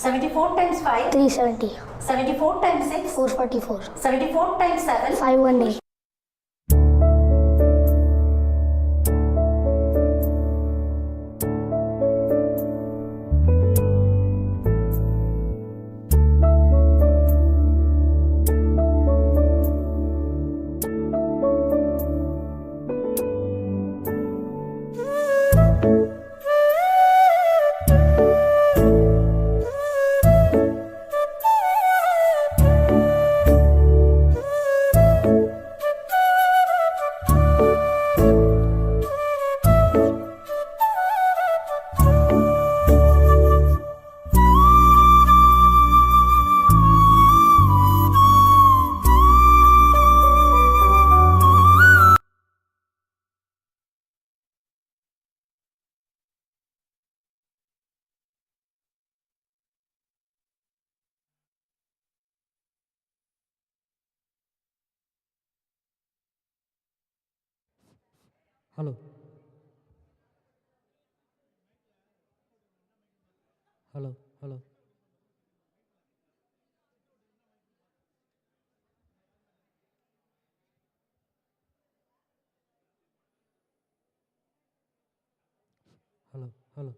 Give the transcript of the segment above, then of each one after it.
74 times 5. 370. 74 times 6. 444. 74 times 7. 518. Hello. Hello. Hello. Hello. Hello.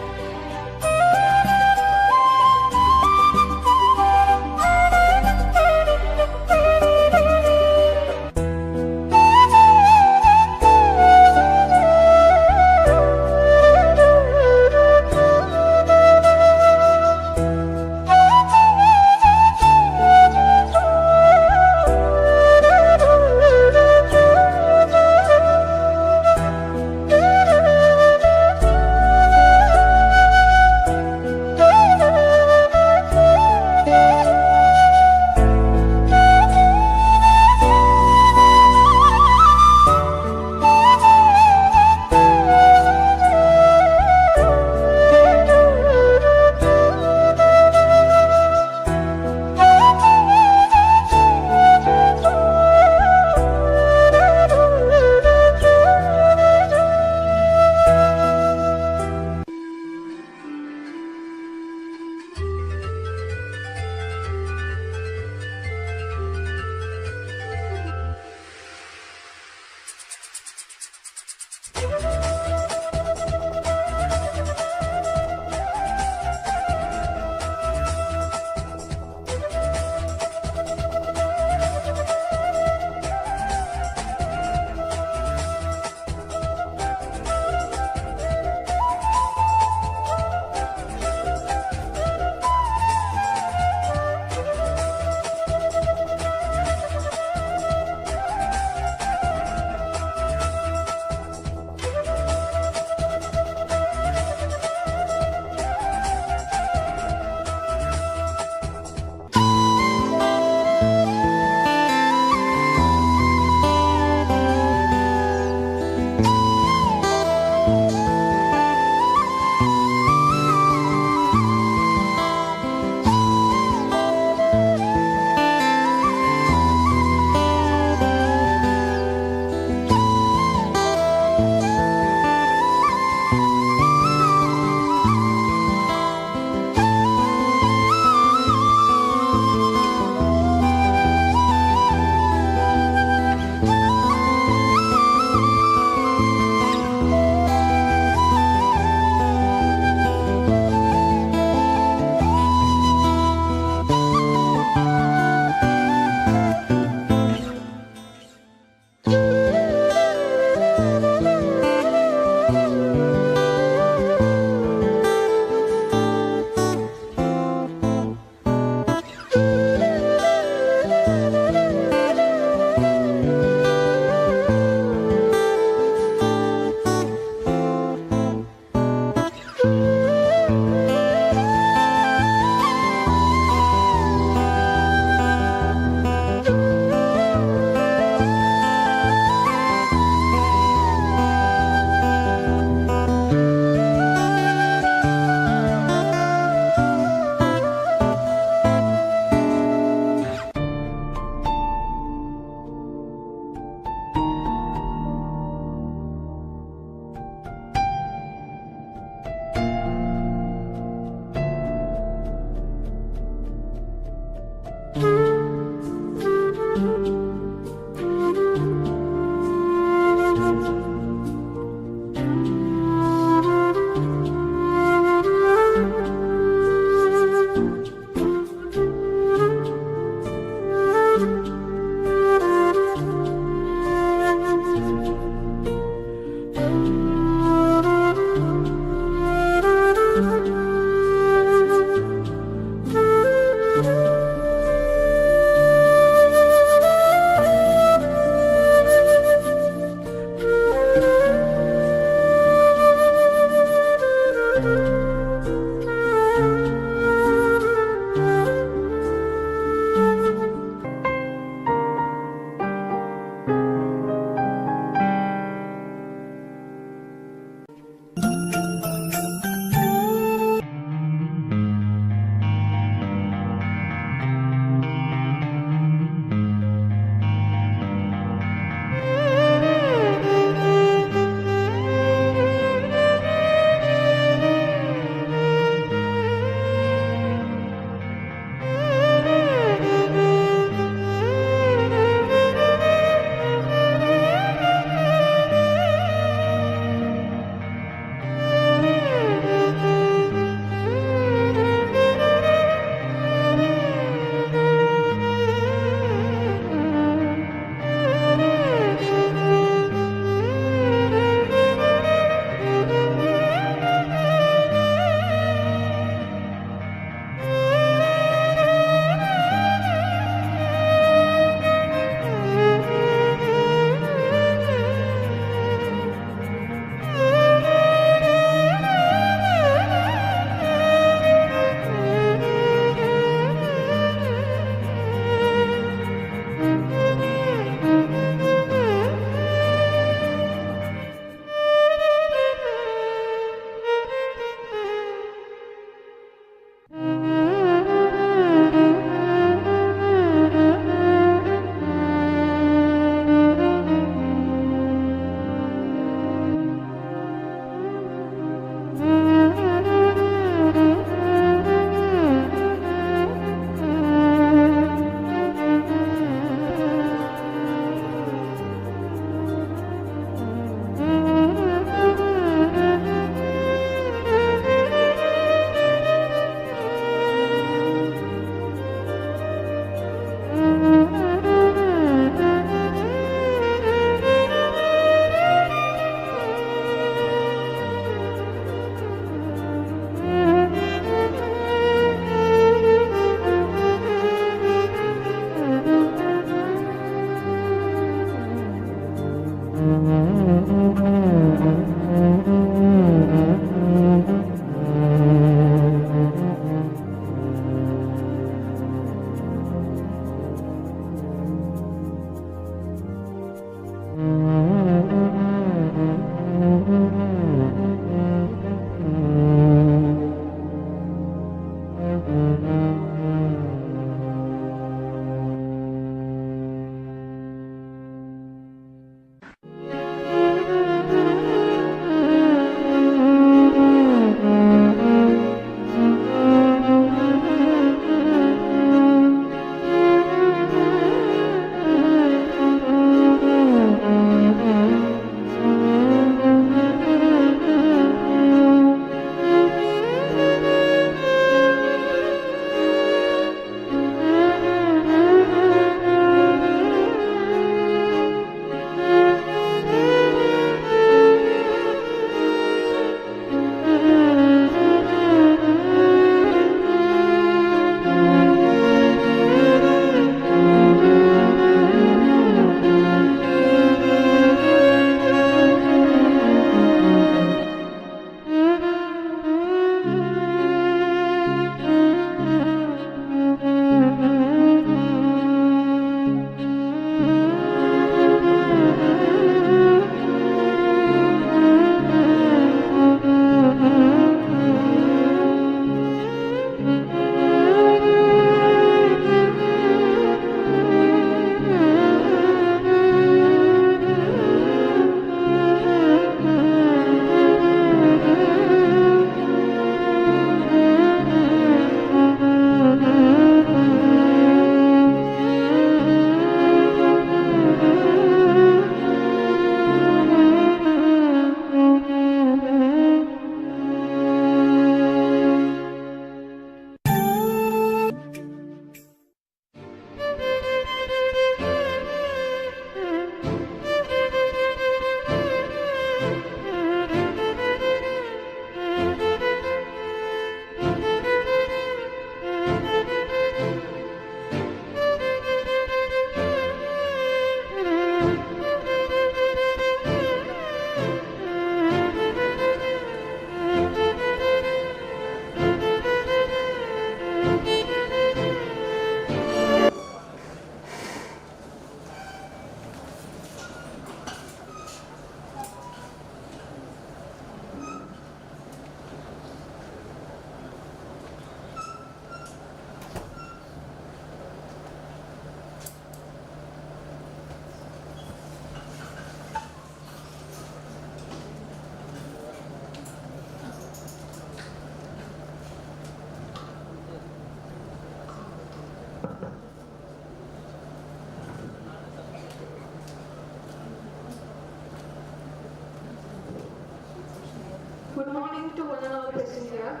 Good morning to one and all present here.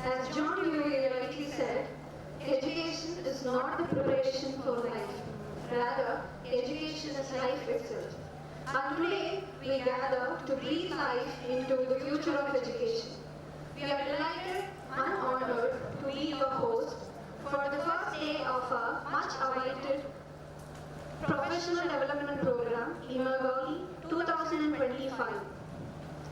As John Dewey rightly said, education is not the preparation for life. Rather, education is life itself. And today, we gather to breathe life into the future of education. We are delighted and honored to be your host for the first day of our much-awaited professional development program, IMMERGOGY 2025.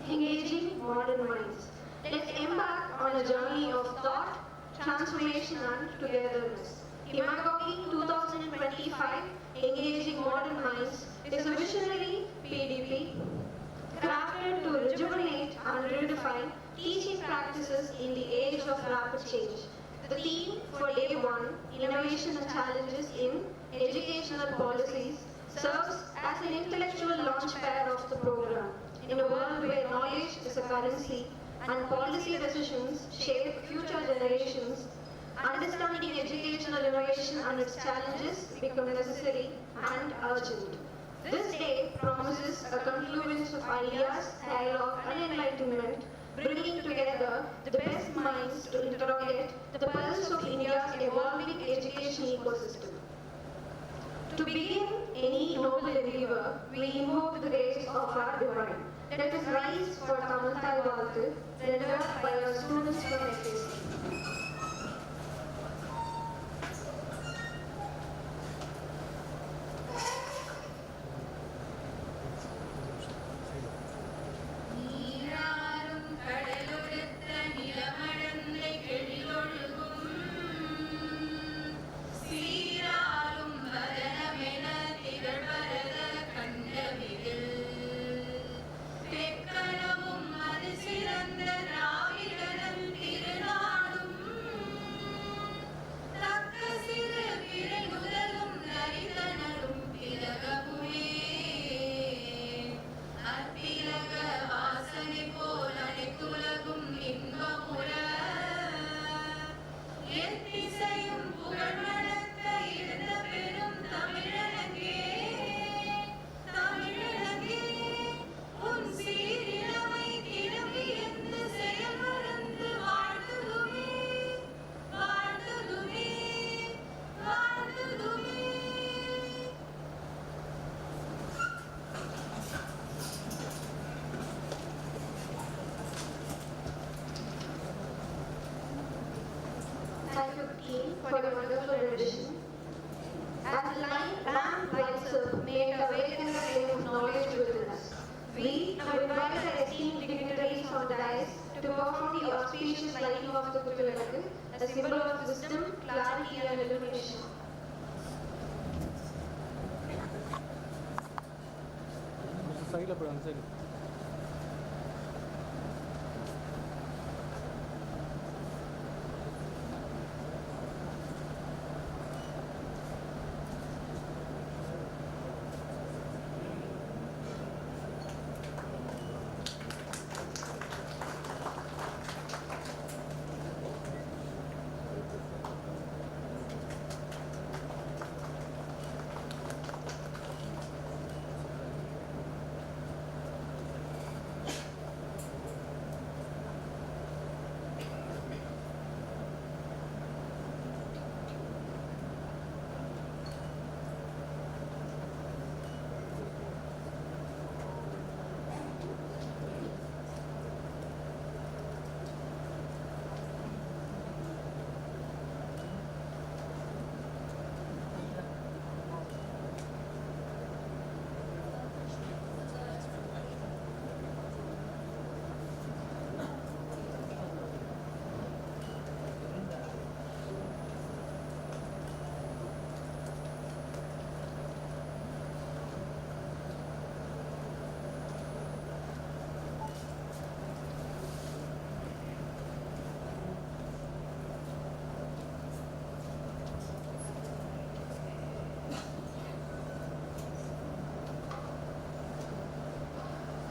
Engaging modern minds. Let's embark on a journey of thought, transformation and togetherness. IMMERGOGY 2025, Engaging Modern Minds, is a visionary PDP crafted to rejuvenate and redefine teaching practices in the age of rapid change. The theme for day one, Innovation and Challenges in Educational Policies, serves as an intellectual launchpad of the program. In a world where knowledge is a currency and policy decisions shape future generations, understanding educational innovation and its challenges become necessary and urgent. This day promises a confluence of ideas, dialogue and enlightenment, bringing together the best minds to interrogate the pulse of India's evolving education ecosystem. To begin any noble endeavor, we invoke the grace of our divine. Let us rise for Kamanthai Valtu, rendered by our students from FAC. of the dais to perform the auspicious lighting of the Kutuvilakku, a symbol of wisdom, clarity and illumination. சைடில் போய் அந்த side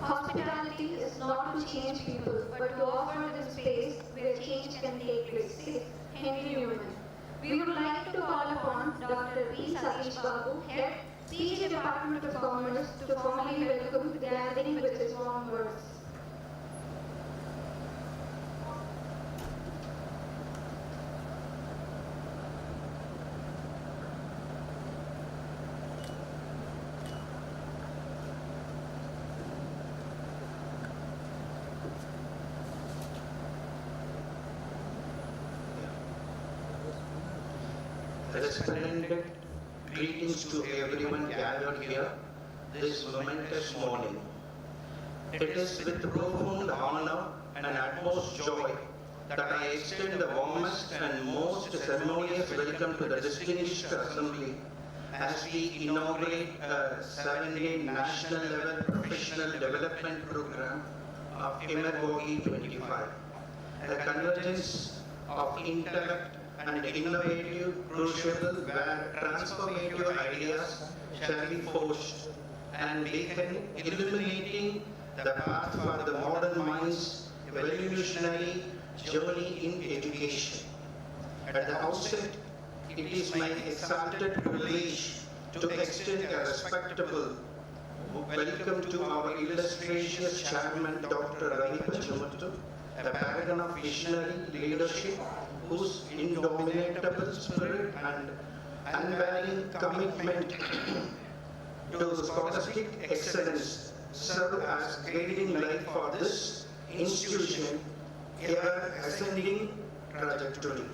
Hospitality is not to change people, but to offer them space where change can take place, says Henry Newman. We would like to call upon Dr. P. Satish Babu, Head, PG Department of Commerce, to formally welcome the gathering with his warm words. Resplendent greetings to everyone gathered here this momentous morning. It is with profound honor and utmost joy that I extend the warmest and most ceremonious welcome to the distinguished assembly as we inaugurate a 7-day national level professional development program of IMMERGOGY 25. A convergence of intellect and innovative, crucible, where transformative ideas shall be forged and beacon illuminating the path for the modern mind's evolutionary journey in education. At the outset, it is my exalted privilege to extend a respectable welcome to our illustrious chairman, Dr. Ravi Pachamuttu, a paragon of visionary leadership whose indomitable spirit and unwavering commitment to scholastic excellence serve as guiding light for this institution ever ascending trajectory.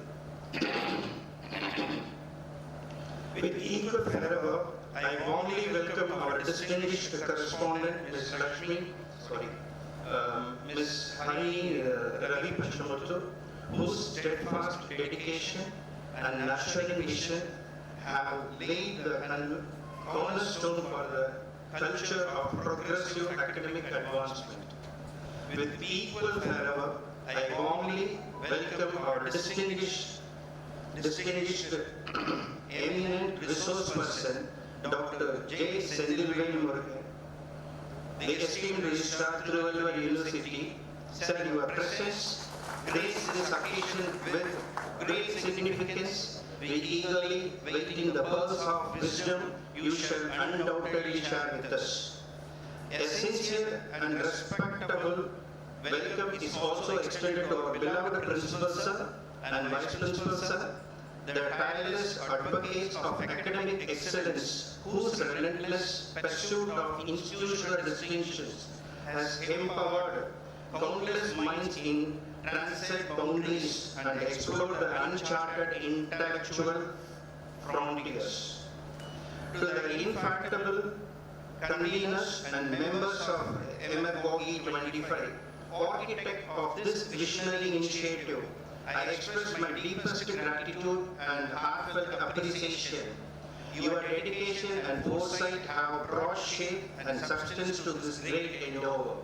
With equal fervor, I warmly welcome our distinguished correspondent, Ms. Hari Ravi Pachamuttu, whose steadfast dedication and nurturing vision have laid the cornerstone for the culture of progressive academic advancement. With equal fervor, I warmly welcome our distinguished eminent resource person, Dr. J. Sendilvenu Murugan, the esteemed Registrar, Thiruvallur University. Sir, your presence grace this occasion with great significance. We eagerly waiting the pearls of wisdom you shall undoubtedly share with us. A sincere and respectable welcome is also extended to our beloved Principal Sir and Vice Principal Sir, the tireless advocates of academic excellence, whose relentless pursuit of institutional distinctions has empowered countless minds in transcend boundaries and explore the uncharted intellectual frontiers. To the indefatigable conveners and members of IMMERGOGY 25, architect of this visionary initiative, I express my deepest gratitude and heartfelt appreciation. Your dedication and foresight have brought shape and substance to this great endeavor.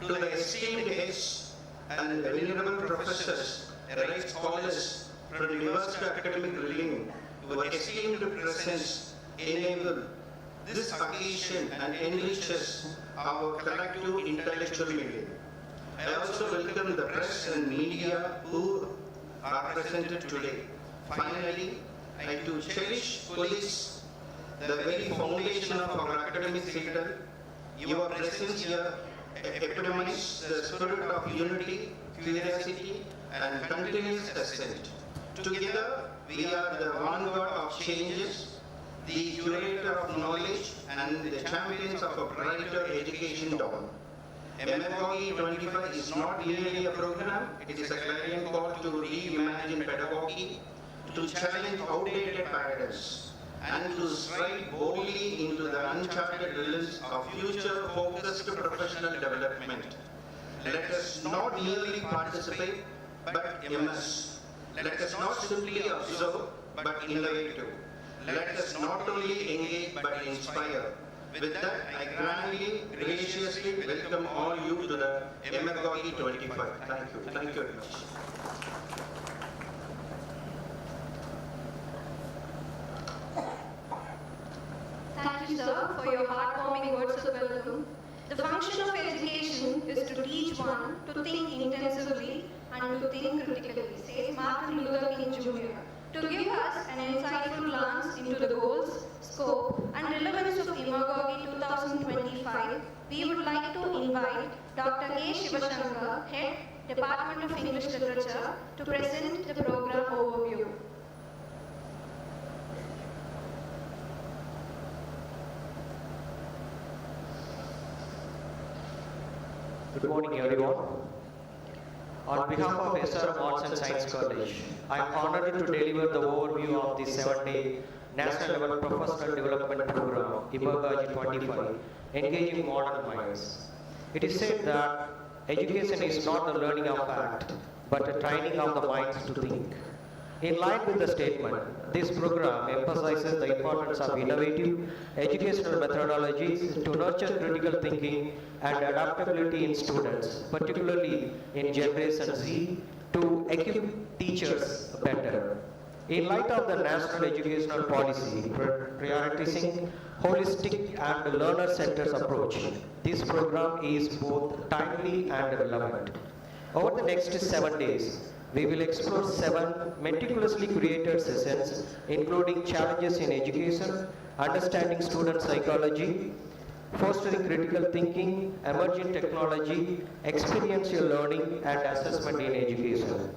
To the esteemed guests and venerable professors, right scholars from University Academic Building, your esteemed presence enable this occasion and enriches our collective intellectual meeting. I also welcome the press and media who are presented today. Finally, I do cherish police, the very foundation of our academic citadel. Your presence here epitomizes the spirit of unity, curiosity, and continuous ascent. Together, we are the vanguard of changes, the curator of knowledge, and the champions of a brighter education dawn. IMMERGOGY 25 is not merely a program, it is a clarion call to reimagine pedagogy, to challenge outdated paradigms, and to stride boldly into the uncharted realms of future-focused professional development. Let us not merely participate, but immerse. Let us not simply observe, but innovate too. Let us not only engage, but inspire. With that, I grandly, graciously welcome all you to the IMMERGOGY 25. Thank you. Thank you very much. Thank you, sir, for your heartwarming words of welcome. The function of education is to teach one to think intensively and to think critically, says Martin Luther King Jr. To give us an insightful glance into the goals, scope, and relevance of IMMERGOGY 2025, we would like to invite Dr. K. Shivashankar, Head, Department of English Literature, to present the program overview. Good morning, everyone. On behalf of SRMASC Science College, I am honored to deliver the overview of the 7-day National Level Professional Development Program, IMMERGOGY 25, Engaging Modern Minds. It is said that education is not the learning of fact, but a training of the minds to think. In line with the statement, this program emphasizes the importance of innovative educational methodologies to nurture critical thinking and adaptability in students, particularly in Generation Z, to equip teachers better. In light of the National Educational Policy prioritizing holistic and learner-centered approach, this program is both timely and relevant. Over the next 7 days, we will explore 7 meticulously curated sessions, including challenges in education, understanding student psychology, fostering critical thinking, emerging technology, experiential learning, and assessment in education.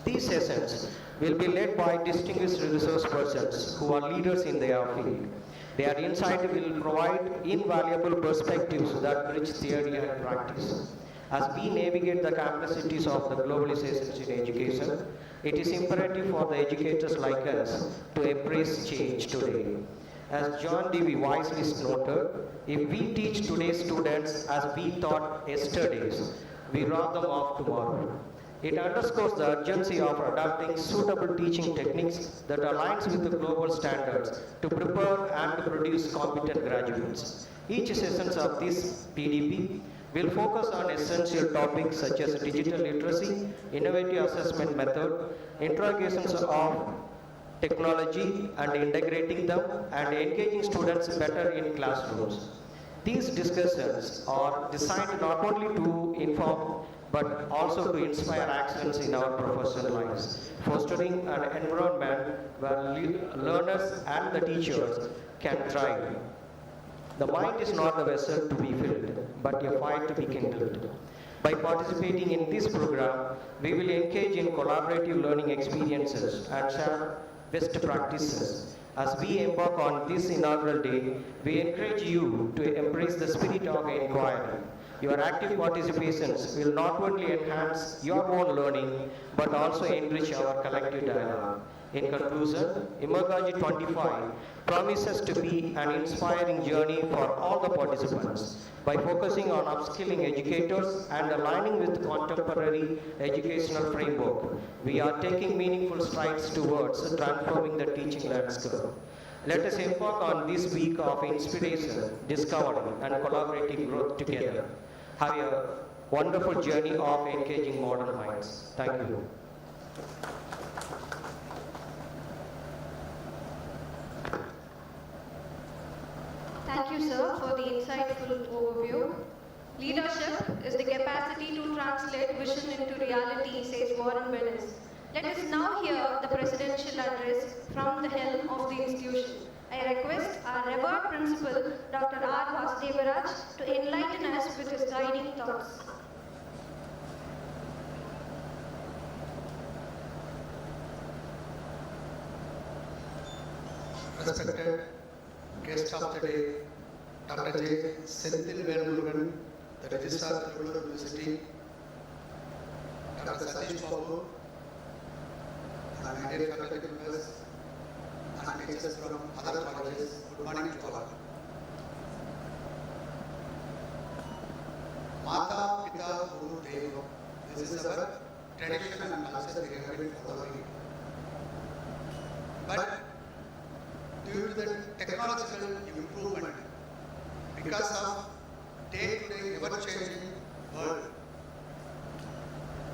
These sessions will be led by distinguished resource persons who are leaders in their field. Their insight will provide invaluable perspectives that bridge theory and practice. As we navigate the complexities of the globalizations in education, it is imperative for the educators like us to embrace change today. As John Dewey wisely noted, if we teach today's students as we taught yesterday's, we rob them of tomorrow. It underscores the urgency of adopting suitable teaching techniques that aligns with the global standards to prepare and produce competent graduates. Each session of this PDP will focus on essential topics such as digital literacy, innovative assessment method, interrogations of technology and integrating them, and engaging students better in classrooms. These discussions are designed not only to inform but also to inspire actions in our professional lives, fostering an environment where learners and the teachers can thrive. The mind is not a vessel to be filled, but a fire to be kindled. By participating in this program, we will engage in collaborative learning experiences and share best practices. As we embark on this inaugural day, we encourage you to embrace the spirit of inquiry. Your active participations will not only enhance your own learning, but also enrich our collective dialogue. In conclusion, IMMERGOGY 25 promises to be an inspiring journey for all the participants. By focusing on upskilling educators and aligning with contemporary educational framework, we are taking meaningful strides towards transforming the teaching landscape. Let us embark on this week of inspiration, discovery, and collaborative growth together. Have a wonderful journey of engaging modern minds. Thank you. Thank you, sir, for the insightful overview. Leadership is the capacity to translate vision into reality, says Warren Bennis. Let us now hear the presidential address from the helm of the institution. I request our revered principal, Dr. R. Vasudevaraj, to enlighten us with his guiding thoughts. Respected guest of the day, Dr. J. Senthil Venurugan, the Registrar of Rural University, Dr. Satish Babu, and my dear faculty members and teachers from other colleges, good morning to all. Mata, Pita, Guru, Deva. This is our tradition and culture we have been following. But due to the technological improvement, because of day-to-day ever-changing world,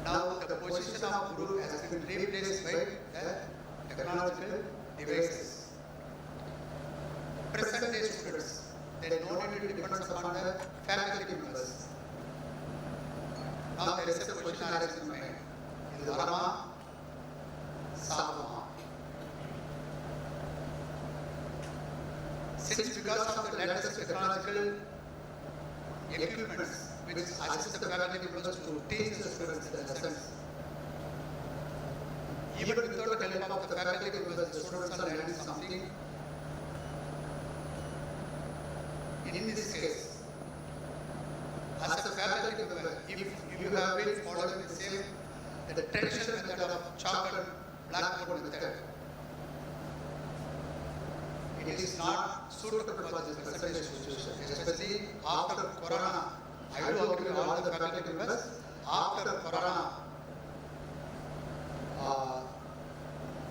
now the position of Guru has been replaced by the technological devices. Present-day students, they no need to depend upon the faculty members. Now there is a question arises in mind. Is Varama, Savama. Since because of the latest technological equipments which assist the faculty members to teach the students the lessons, even without the help of the faculty members, the students are learning something. In this case, as a faculty member, if you have been following the same, the traditional method of chalk and blackboard method, it is not suitable for this present situation, especially after Corona. I do agree with all the faculty members. After Corona,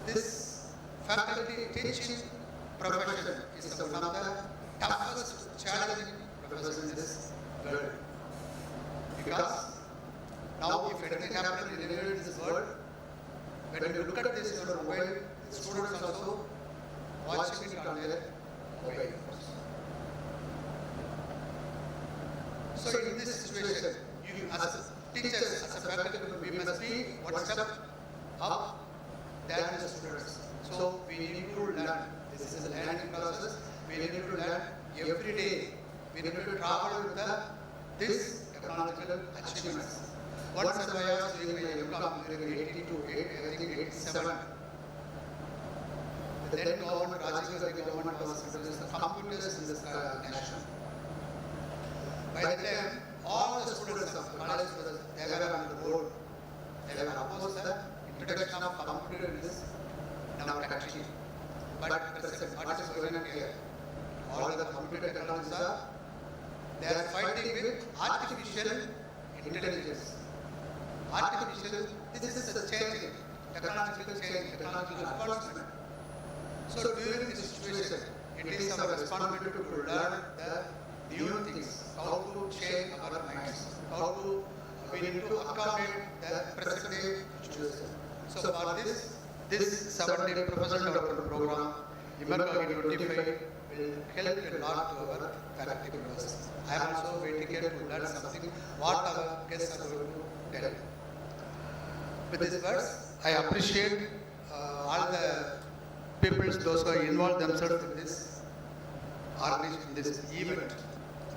this faculty teaching profession is one of the toughest challenging professions in this world. Because now, if anything happens in this world, when you look at this on your mobile, the students also watching it on their mobile phones. So in this situation, you as teachers, as a faculty member, we must be one step up than the students. So we need to learn. This is a learning process. We need to learn every day. We need to travel with this technological achievements. Once I was doing my MCOM during 87. The then government, Rajiv Gandhi government was introduced the computers in this nation. By the time, all the students of the college they were on the board. They were opposed the introduction of computer in this country. But what is going on here? All the computer technologies they are fighting with artificial intelligence. This is a change, technological change, technological advancement. So during this situation, it is our responsibility to learn the new things, how to change our minds, we need to accommodate the present day situation. So for this 7-day professional development program, IMMERGOGY 25 will help a lot to our faculty members. I am also waiting here to learn something, what our guests are going to tell. With these words, I appreciate all the people, those who have involved themselves in this organization, in this event,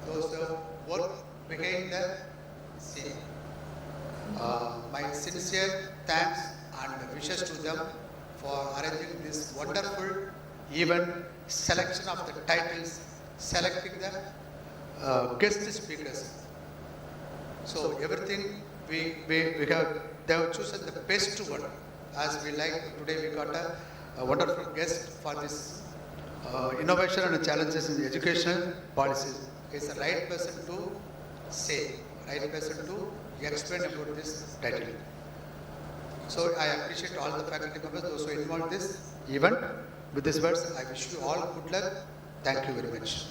those who have worked behind the scene. My sincere thanks and wishes to them for arranging this wonderful event, selection of the titles, selecting the guest speakers. So everything we have, they have chosen the best one. As we like today, we got a wonderful guest for this innovation and challenges in the education policies. Is the right person to say, right person to explain about this title. So I appreciate all the faculty members, those who involved in this event. With these words, I wish you all good luck. Thank you very much.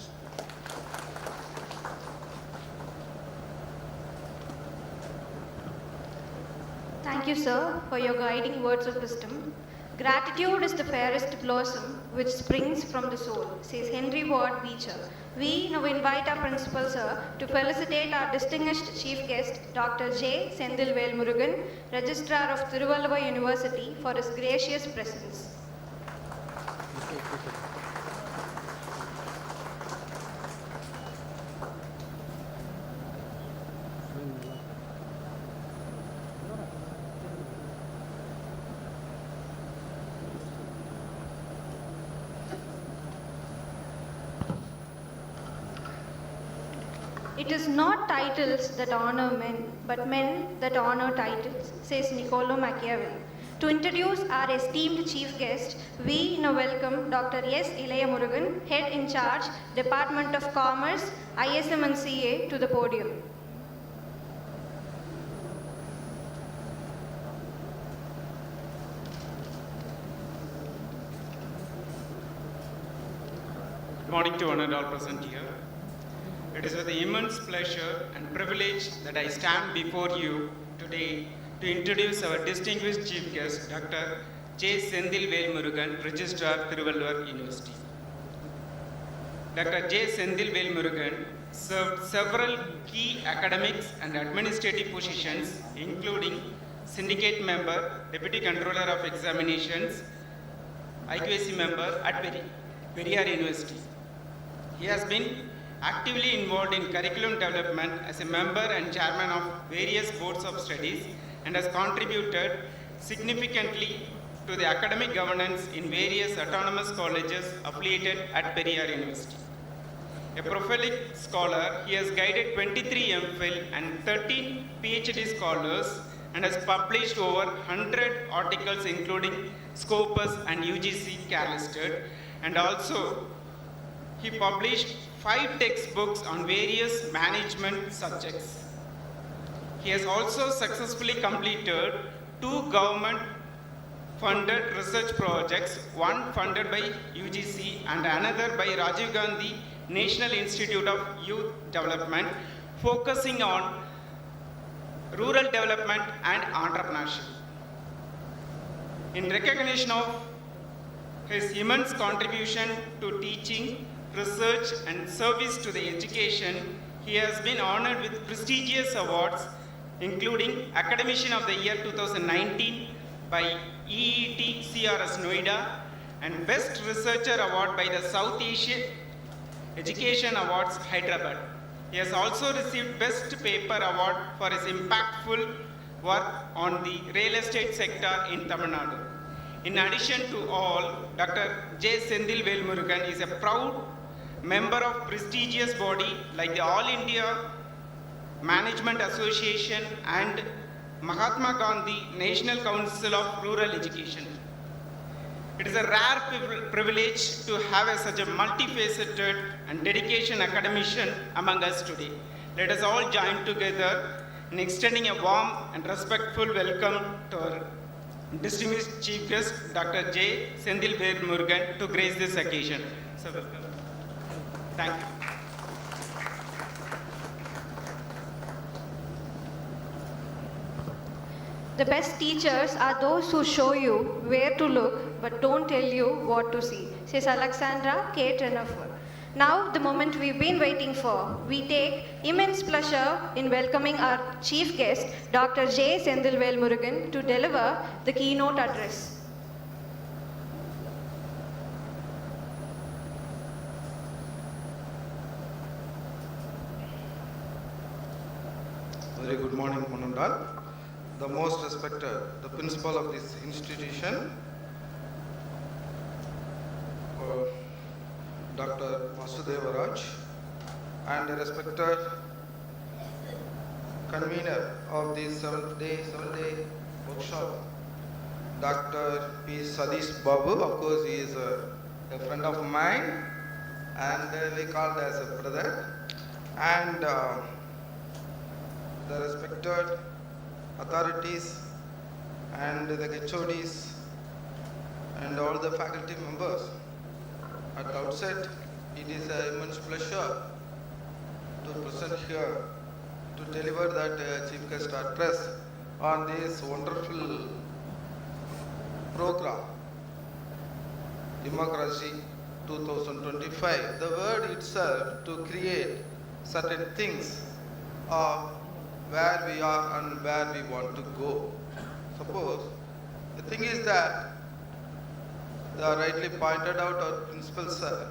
Thank you, sir, for your guiding words of wisdom. Gratitude is the fairest blossom which springs from the soul, says Henry Ward Beecher. We now invite our principal, sir, to felicitate our distinguished chief guest, Dr. J. Sendil Velmurugan, Registrar of Thiruvalluvar University, for his gracious presence. It is not titles that honor men, but men that honor titles, says Niccolo Machiavelli. To introduce our esteemed chief guest, we now welcome Dr. S. Ilayamurugan, Head in Charge, Department of Commerce, ISM and CA, to the podium. Good morning to one and all present here. It is with immense pleasure and privilege that I stand before you today to introduce our distinguished chief guest, Dr. J. Sendil Velmurugan, Registrar, Thiruvalluvar University. Dr. J. Sendil Velmurugan served several key academics and administrative positions, including syndicate member, deputy controller of examinations, IQAC member at Periyar University. He has been actively involved in curriculum development as a member and chairman of various boards of studies and has contributed significantly to the academic governance in various autonomous colleges affiliated at Periyar University. A prolific scholar, he has guided 23 MPhil and 13 PhD scholars and has published over 100 articles including Scopus and UGC Care Listed, and also he published 5 textbooks on various management subjects. He has also successfully completed 2 government-funded research projects, one funded by UGC and another by Rajiv Gandhi National Institute of Youth Development, focusing on rural development and entrepreneurship. In recognition of his immense contribution to teaching, research and service to the education, he has been honored with prestigious awards including Academician of the Year 2019 by EET CRS Noida and Best Researcher Award by the South Asia Education Awards Hyderabad. He has also received Best Paper Award for his impactful work on the real estate sector in Tamil Nadu. In addition to all, Dr. J. Sendil Velmurugan is a proud member of prestigious body like the All India Management Association and Mahatma Gandhi National Council of Rural Education. It is a rare privilege to have such a multifaceted and dedicated academician among us today. Let us all join together in extending a warm and respectful welcome to our distinguished chief guest, Dr. J. Sendil Velmurugan, to grace this occasion. So welcome. Thank you. The best teachers are those who show you where to look but don't tell you what to see, says Alexandra K. Trenefer. Now, the moment we've been waiting for, we take immense pleasure in welcoming our chief guest, Dr. J. Sendil Velmurugan, to deliver the keynote address. Very good morning, one and all. The most respected, the principal of this institution, Dr. Vasudevaraj, and the respected convener of this 7-day workshop, Dr. P. Sadish Babu. Of course, he is a friend of mine, and we called as a brother. And the respected authorities and the HODs and all the faculty members. At the outset, it is an immense pleasure to present here to deliver that chief guest address on this wonderful program, Democracy 2025. The word itself to create certain things of where we are and where we want to go. Suppose the thing is that rightly pointed out our principal sir.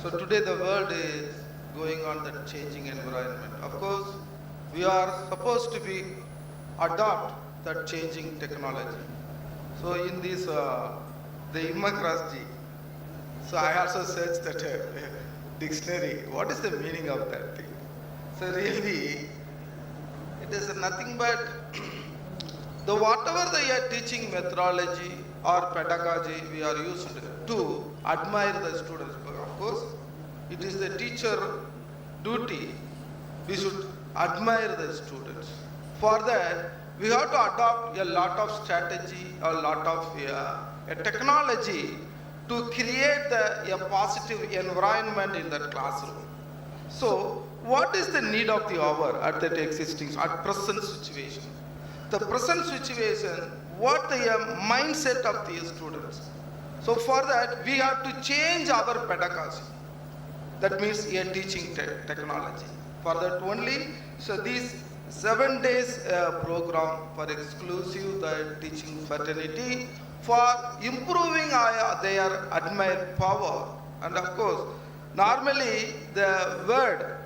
So today the world is going on that changing environment. Of course, we are supposed to be adopt that changing technology. So in this, the IMMERGOGY, so I also searched that dictionary. What is the meaning of that thing? So really, it is nothing but the whatever the teaching methodology or pedagogy we are used to admire the students. Of course, it is the teacher duty. We should admire the students. For that, we have to adopt a lot of strategy, a lot of technology to create a positive environment in that classroom. So, what is the need of the hour at that existing, at present situation? The present situation, what the mindset of the students. So for that, we have to change our pedagogy. That means a teaching technology. For that only, so these 7 days program for exclusive teaching fraternity for improving their admired power. And of course, normally the word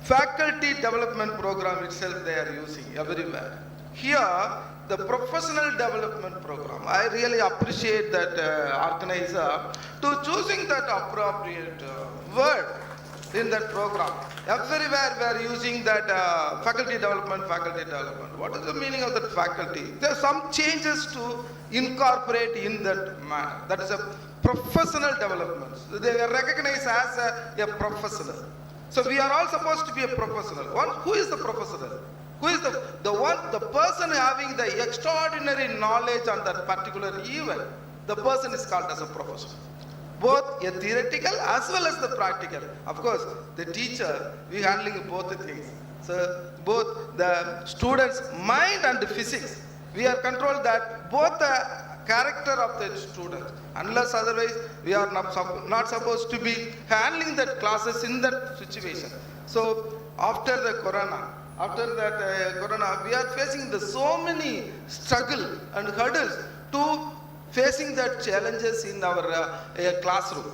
faculty development program itself they are using everywhere. Here, the professional development program, I really appreciate that organizer to choosing that appropriate word in that program. Everywhere we are using that faculty development. What is the meaning of that faculty? There are some changes to incorporate in that manner. That is a professional development. So they are recognized as a professional. So we are all supposed to be a professional. Who is the professional? Who is the person having the extraordinary knowledge on that particular event? The person is called as a professional. Both a theoretical as well as the practical. Of course, the teacher, we handling both the things. So both the students' mind and the physics, we are controlled that both the character of the student. Unless otherwise, we are not supposed to be handling that classes in that situation. So after the corona, we are facing so many struggle and hurdles to facing that challenges in our classroom.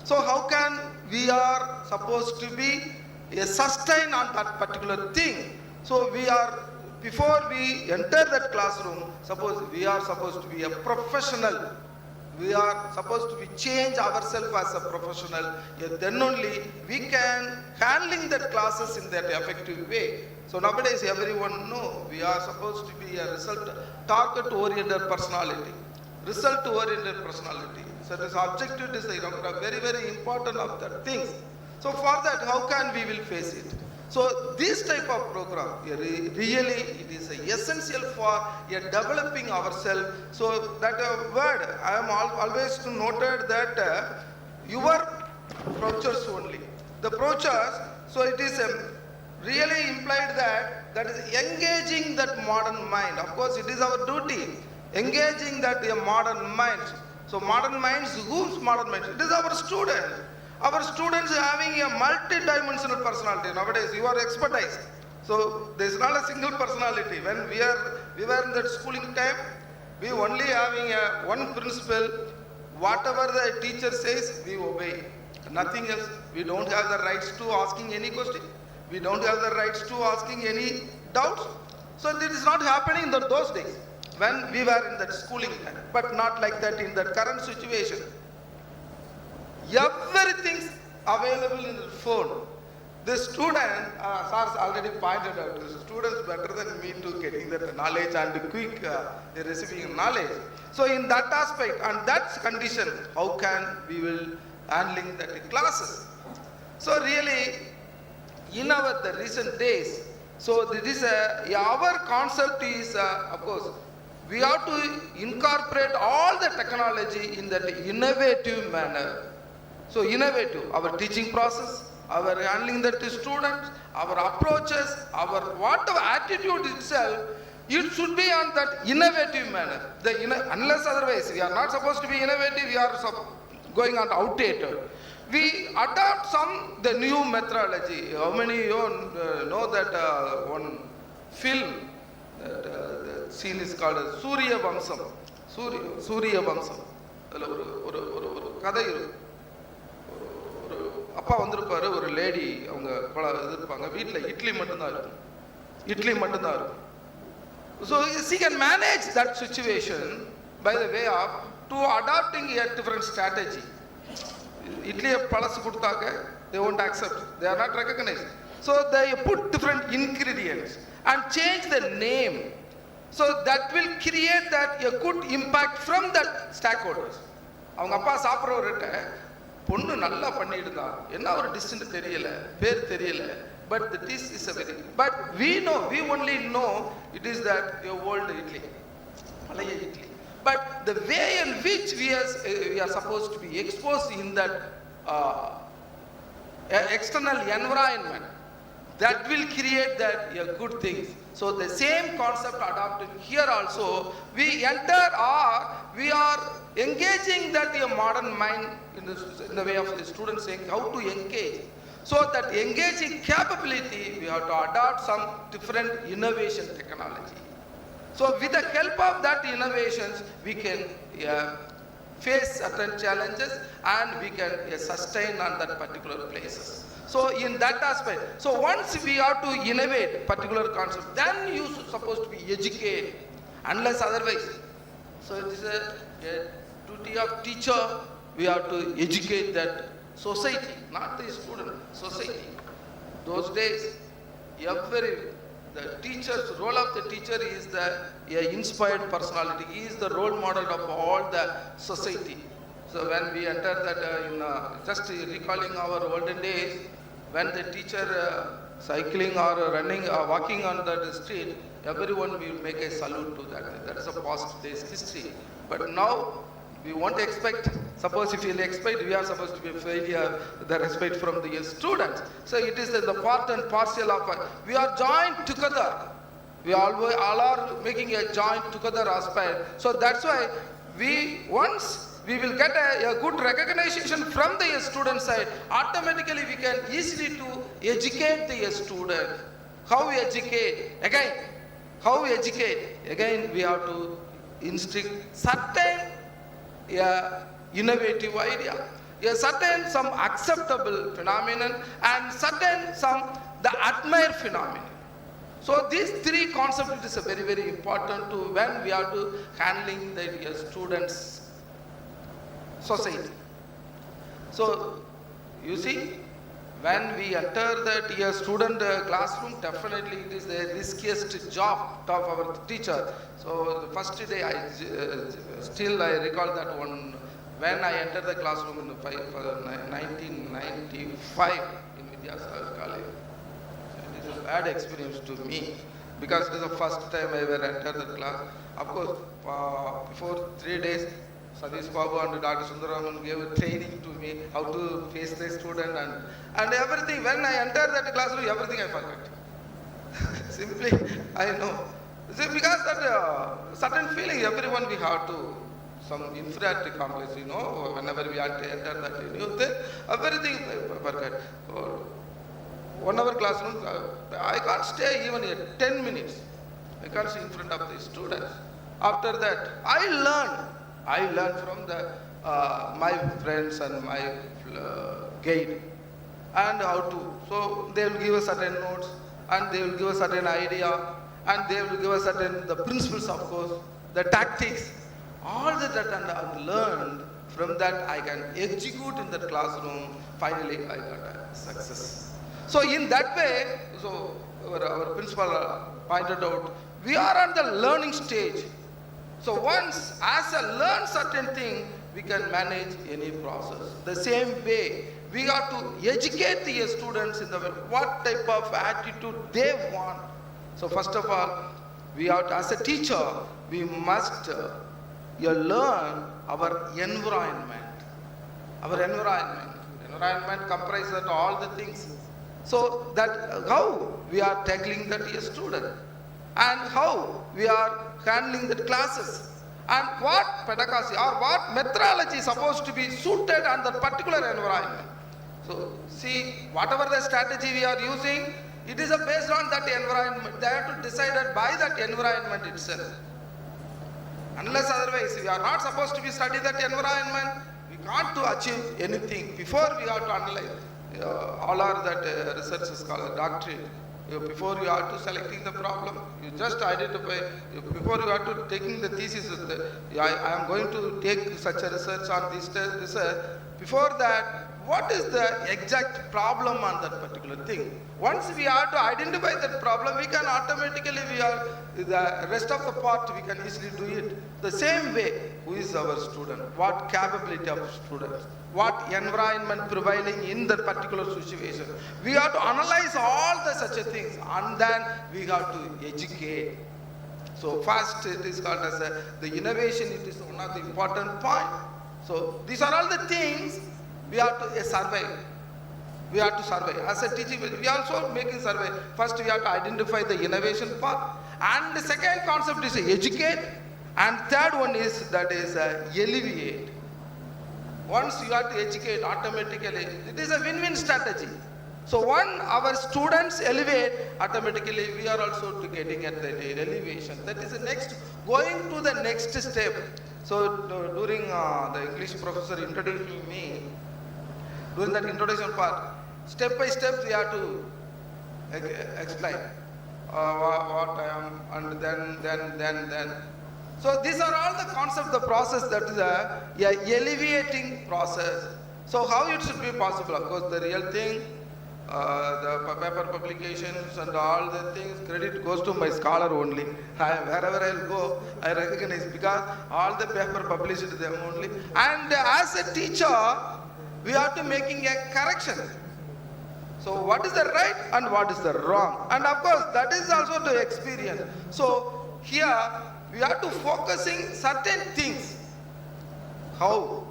So how can we are supposed to be sustain on that particular thing? So we are, before we enter that classroom, suppose we are supposed to be a professional. We are supposed to be change ourselves as a professional. Then only we can handling that classes in that effective way. So nowadays everyone know we are supposed to be a result target oriented personality. Result oriented personality. So this objective is very, very important of that things. So for that, how can we will face it? So this type of program, really it is essential for developing ourselves. So that word, I am always noted that your brochures only. The brochures, so it is really implied that is engaging that modern mind. Of course, it is our duty. Engaging that modern mind. So modern minds, whose modern minds? It is our student. Our students are having a multi-dimensional personality. Nowadays, you are expertise. So there is not a single personality. When we were in that schooling time, we only having one principle. Whatever the teacher says, we obey. Nothing else. We don't have the rights to asking any question. We don't have the rights to asking any doubts. So this is not happening in those days when we were in that schooling time, but not like that in that current situation. Everything's available in the phone. the student, SARS already pointed out, the students better than me to getting that knowledge and quick receiving knowledge. So in that aspect and that condition, how can we will handling that classes? So really, in the recent days, so this is our concept is of course we have to incorporate all the technology in that innovative manner. So innovative, our teaching process, our handling that to students, our approaches, our whatever attitude itself, it should be on that innovative manner. Unless otherwise, we are not supposed to be innovative, we are going on outdated. We adopt the new methodology. How many you know that one film, the scene is called Surya Vamsam. Surya Vamsam. கதை அப்பா வந்திருப்பாரு ஒரு lady அவங்க இருப்பாங்க வீட்டில் இட்லி மட்டும்தான் இருக்கும் so she can manage that situation by the way of to adopting a different strategy. இட்லியை பழசு கொடுத்தாக்க they won't accept, they are not recognized, so they put different ingredients and change the name, so that will create that a good impact from that stakeholders. அவங்க அப்பா சாப்பிட்றவர்கிட்ட பொண்ணு நல்லா பண்ணிடுதா என்ன ஒரு distant தெரியல பேர் தெரியல but the dish is a very but we only know it is that your old idli palaya idli, but the way in which we are supposed to be exposed in that external environment, that will create that good things. So the same concept adopted here also, we enter or we are engaging that modern mind in the way of the students saying how to engage. So that engaging capability, we have to adopt some different innovation technology. So with the help of that innovations, we can face certain challenges and we can sustain on that particular places. So in that aspect, so once we have to innovate particular concept, then you supposed to be educated, unless otherwise. So it is a duty of teacher, we have to educate that society, not the student, society. Those days, the teacher's role of the teacher is the inspired personality. He is the role model of all the society. So when we enter that, just recalling our olden days, when the teacher cycling or running or walking on the street, everyone will make a salute to that. That is a past days history. But now, we won't expect, suppose if we expect, we are supposed to be failure, the respect from the students. So it is the part and parcel of, we are joined together. We all are making a joint together aspect. So that's why once we will get a good recognition from the student side, automatically we can easily to educate the student. How we educate? Again, we have to instill certain innovative idea, a certain some acceptable phenomenon and certain some the admire phenomenon. So these three concepts is very, very important to when we are to handling the students society. So you see, when we enter that student classroom, definitely it is the riskiest job of our teacher. So the first day I recall that one, when I entered the classroom in 1995 in Vidyasagar College. It is a bad experience to me because it is the first time I ever entered the class. Of course, before 3 days, Sadish Babu and Dr. Sundaraman gave a training to me how to face the student and everything. When I entered that classroom, everything I forgot. Simply, I know. See, because that certain feeling, everyone we have to, some inferiority complex, whenever we enter that new thing, everything I forgot. 1 hour classroom, I can't stay even 10 minutes. I can't sit in front of the students. After that, I learned from my friends and my guide and how to. So they will give us certain notes and they will give us certain idea and they will give us certain the principles, of course, the tactics, all that and learned. From that I can execute in that classroom. Finally I got a success. So in that way, so our principal pointed out, we are at the learning stage. So once as I learn certain thing, we can manage any process. The same way, we have to educate the students in the way, what type of attitude they want. So first of all, we have to, as a teacher, we must learn our environment. Our environment comprises of all the things. So that how we are tackling that student, and how we are handling the classes, and what pedagogy or what methodology is supposed to be suited on that particular environment. So see, whatever the strategy we are using, it is based on that environment. They have to decide it by that environment itself. Unless otherwise, we are not supposed to be study that environment, we can't to achieve anything. Before we have to analyze, all are that research is called doctrine. Before you are to selecting the problem, you just identify, before you are to taking the thesis, I am going to take such a research on this research. Before that, what is the exact problem on that particular thing? Once we are to identify that problem, we can automatically, the rest of the part we can easily do it. The same way, who is our student? What capability of student? What environment prevailing in that particular situation? We have to analyze all the such a things, and then we have to educate. So first it is called as the innovation, it is one of the important point. So these are all the things we have to survey. We have to survey. As a teaching, we are also making survey. First, we have to identify the innovation part. And the second concept is educate. And third one is that is alleviate. Once you have to educate, automatically, it is a win-win strategy. So when our students elevate, automatically we are also to getting at the elevation. That is the next, going to the next step. So during the English professor introducing me, during that introduction part, step by step we have to explain what I am, and then. So these are all the concepts, the process that is a alleviating process. So how it should be possible? Of course, the real thing, the paper publications and all the things, credit goes to my scholar only. Wherever I'll go, I recognize, because all the paper published them only. And as a teacher, we are to making a correction. So what is the right and what is the wrong? And of course, that is also to experience. So here, we are to focusing certain things. How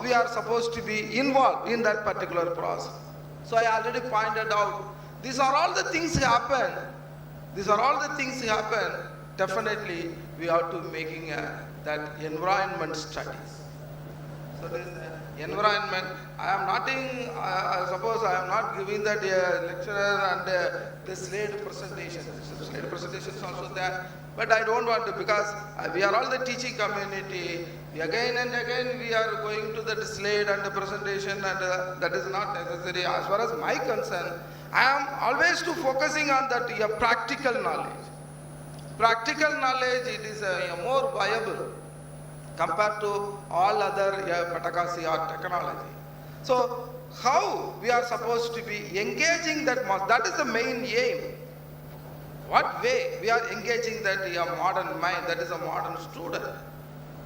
we are supposed to be involved in that particular process. So I already pointed out, these are all the things happen. Definitely, we are to making that environment studies. So this environment, I am not in, suppose I am not giving that lecturer and the slide presentation. Slide presentation is also there, but I don't want to, because we are all the teaching community. Again and again we are going to that slide and the presentation, and that is not necessary. As far as my concern, I am always to focusing on that practical knowledge. Practical knowledge, it is more viable compared to all other pedagogy or technology. So how we are supposed to be engaging that is the main aim. What way we are engaging that modern mind, that is a modern student.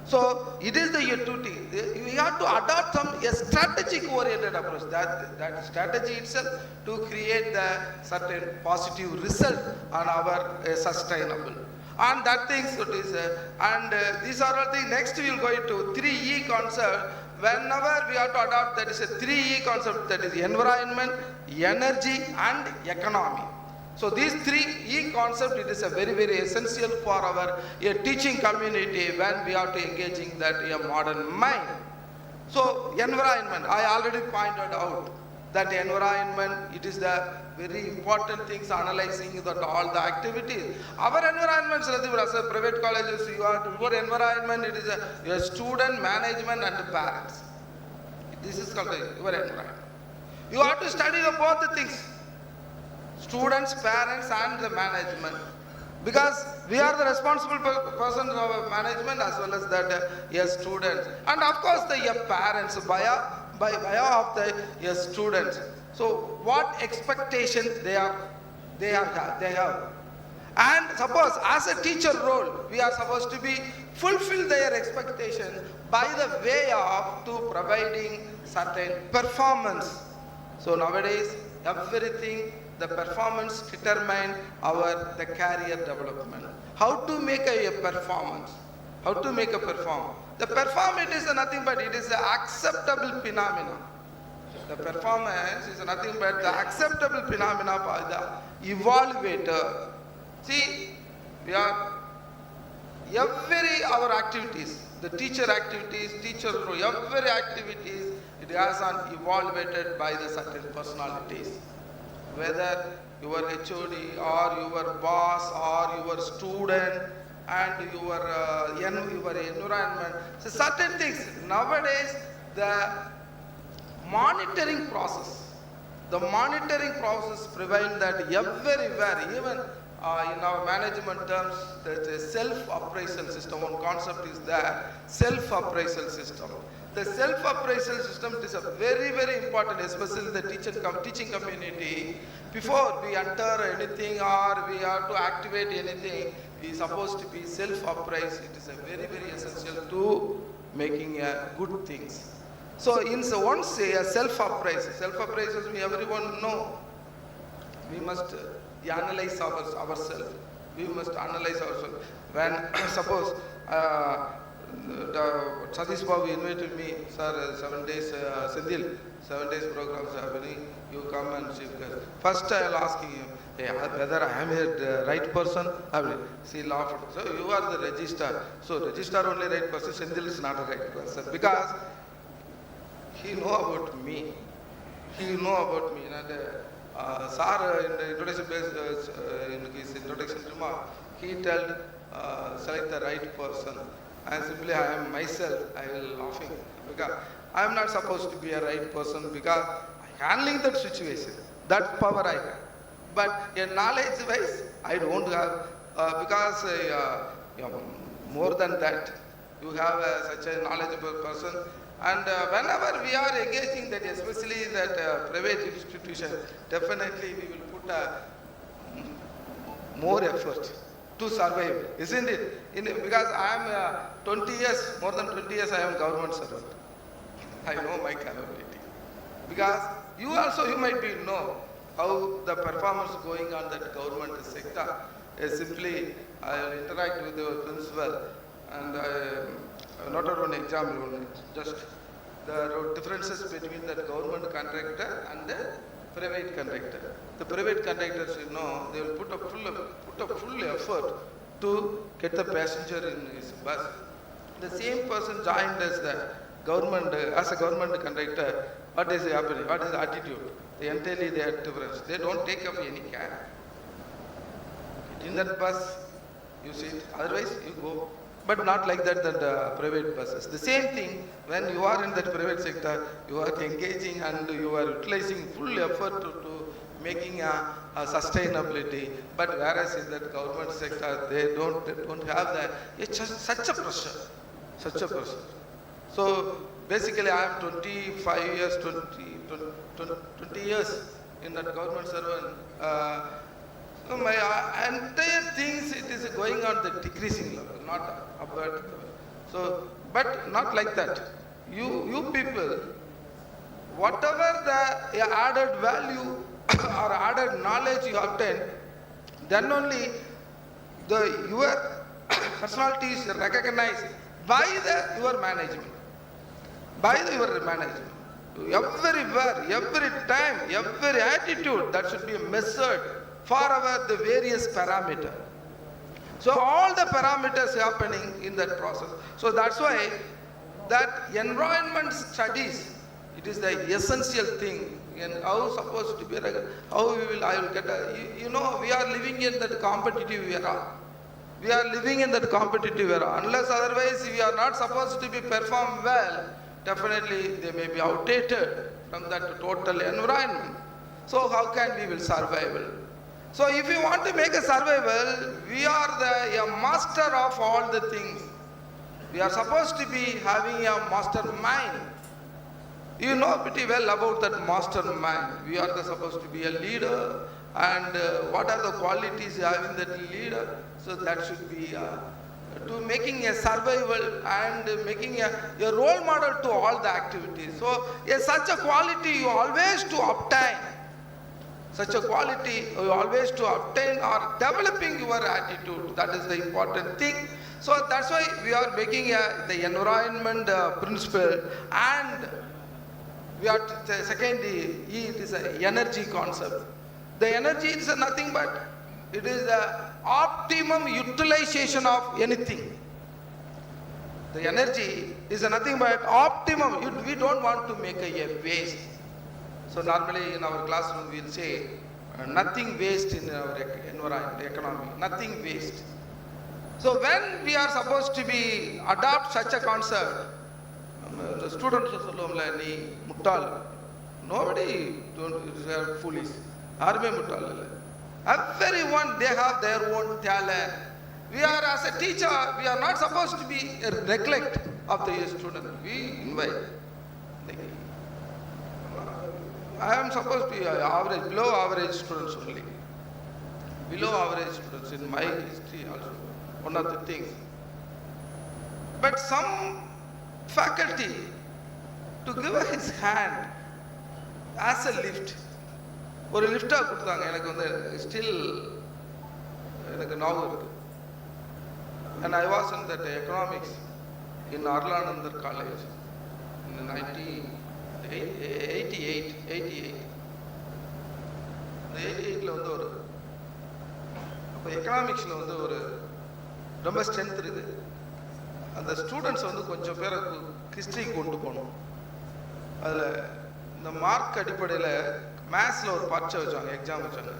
So it is your duty. We have to adopt a strategic oriented approach. That strategy itself to create the certain positive result on our sustainable. And that things it is, these are all the next we will go into 3E concept. Whenever we have to adopt, that is a 3E concept, that is environment, energy and economy. So these 3E concept, it is a very, very essential for our teaching community when we are to engaging that modern mind. So environment, I already pointed out that environment, it is the very important things, analyzing that all the activities. Our environments, as a private colleges, your environment, it is your student, management and parents. This is called your environment. You have to study both the things. Students, parents and the management, because we are the responsible persons of management as well as that students, and of course the parents. by via of the students. So what expectation they have. And suppose as a teacher role, we are supposed to be fulfill their expectation by the way of to providing certain performance. So nowadays, everything, the performance determine the career development. How to make a performance? How to make a perform? The performance is nothing but it is an acceptable phenomena. The performance is nothing but the acceptable phenomena by the evaluator. See, we are our activities, the teacher activities, every activities, it has an evaluated by the certain personalities. Whether your HOD or your boss or your student and your environment. So certain things, nowadays the monitoring process prevent that everywhere, even in our management terms, there's a self-appraisal system. One concept is there, self-appraisal system. The self-appraisal system is a very, very important, especially the teaching community. Before we enter anything or we have to activate anything, we are supposed to be self-appraised. It is a very, very essential to making good things. So once a self-appraisal, everyone know, we must analyze ourselves. We must analyze ourselves. When suppose Satish Babu invited me, sir, 7 days, Sindhil, 7 days programs are happening, you come and speak. First I will asking him, hey, whether I am the right person? I will see laughed. So you are the registrar. So registrar only right person, Sindhil is not a right person. Because he know about me. And sir, in the in his introduction remark, he told select the right person. And simply I am myself, I will laughing. Because I am not supposed to be a right person because handling that situation, that power I have. But knowledge wise, I don't have, because more than that, you have such a knowledgeable person. And whenever we are engaging that, especially that private institution, definitely we will put more effort to survive, isn't it? Because I am 20 years, more than 20 years I am government servant. I know my capability. Because you might be know how the performance going on that government sector. Simply I will interact with the principal and I not one example, just the differences between the government contractor and the private contractor. The private contractors, they will put a full effort to get the passenger in his bus. The same person joined as the government, as a government contractor. What is happening? What is the attitude? Entirely they are different. They don't take up any care. In that bus, you sit. Otherwise, you go. But not like that private buses. The same thing, when you are in that private sector, you are engaging and you are utilizing full effort to making a sustainability. But whereas in that government sector, they don't have that. It's just such a pressure. So basically, I am 25 years, 20 years in that government servant. So my entire things, it is going on the decreasing level, not upward level. So, but not like that. You people, whatever the added value or added knowledge you obtain, then only your personality is recognized by your management. Everywhere, every time, every attitude, that should be measured for the various parameters. So all the parameters happening in that process. So that's why that environment studies, it is the essential thing. And how supposed to be, how I will get we are living in that competitive era. Unless otherwise we are not supposed to be perform well, definitely they may be outdated from that total environment. So how can we will survive? So if you want to make a survival, we are a master of all the things. We are supposed to be having a master mind. You know pretty well about that mastermind. We are supposed to be a leader, and what are the qualities having that leader? So that should be to making a survival and making a role model to all the activities. So such a quality you always to obtain. Such a quality you always to obtain or developing your attitude. That is the important thing. So that's why we are making the environment principle, and we are secondly, it is an energy concept. The energy is nothing but it is the optimum utilization of anything. The energy is nothing but optimum. We don't want to make a waste. So normally in our classroom we will say nothing waste in our environment, economy, nothing waste. So when we are supposed to be adopt such a concept, the students சொல்லுவோம்ல நீ முட்டாள், nobody is foolish. யாருமே முட்டாள் இல்லை. Everyone, they have their own talent. We are, as a teacher, we are not supposed to be a neglect of the student. We invite. I am supposed to be average, below average students only. Below average students in my history also, one of the things. But some faculty to give his hand as a lift. ஒரு லிஃப்டா கொடுத்தாங்க. எனக்கு வந்து still எனக்கு ஞாபகம் இருக்கு. And I was in that economics in Arlanandar College in 1988. இந்த 88ல வந்து ஒரு அப்போ எக்கனாமிக்ஸ்ல வந்து ஒரு ரொம்ப ஸ்ட்ரென்த் இருக்கு. அந்த ஸ்டூடெண்ட்ஸ் வந்து கொஞ்சம் பேரை ஹிஸ்டரி கொண்டு போகணும். அதில் இந்த மார்க் அடிப்படையில் மேத்ஸில் ஒரு பரீட்சை வச்சாங்க, எக்ஸாம் வச்சாங்க.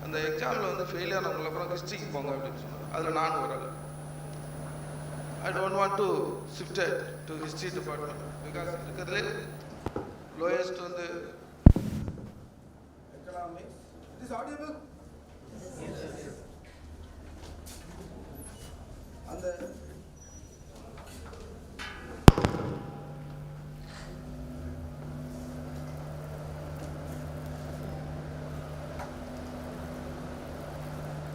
அந்த எக்ஸாமில் வந்து ஃபெயில் ஆனவங்களை அப்புறம் ஹிஸ்ட்ரிக்கு போங்க அப்படின்னு சொன்னாங்க. அதில் நானும் ஒரு ஆள். I don't want to shift it to history department because இருக்கிறதுலே lowest வந்து economics. It is audible? Yes.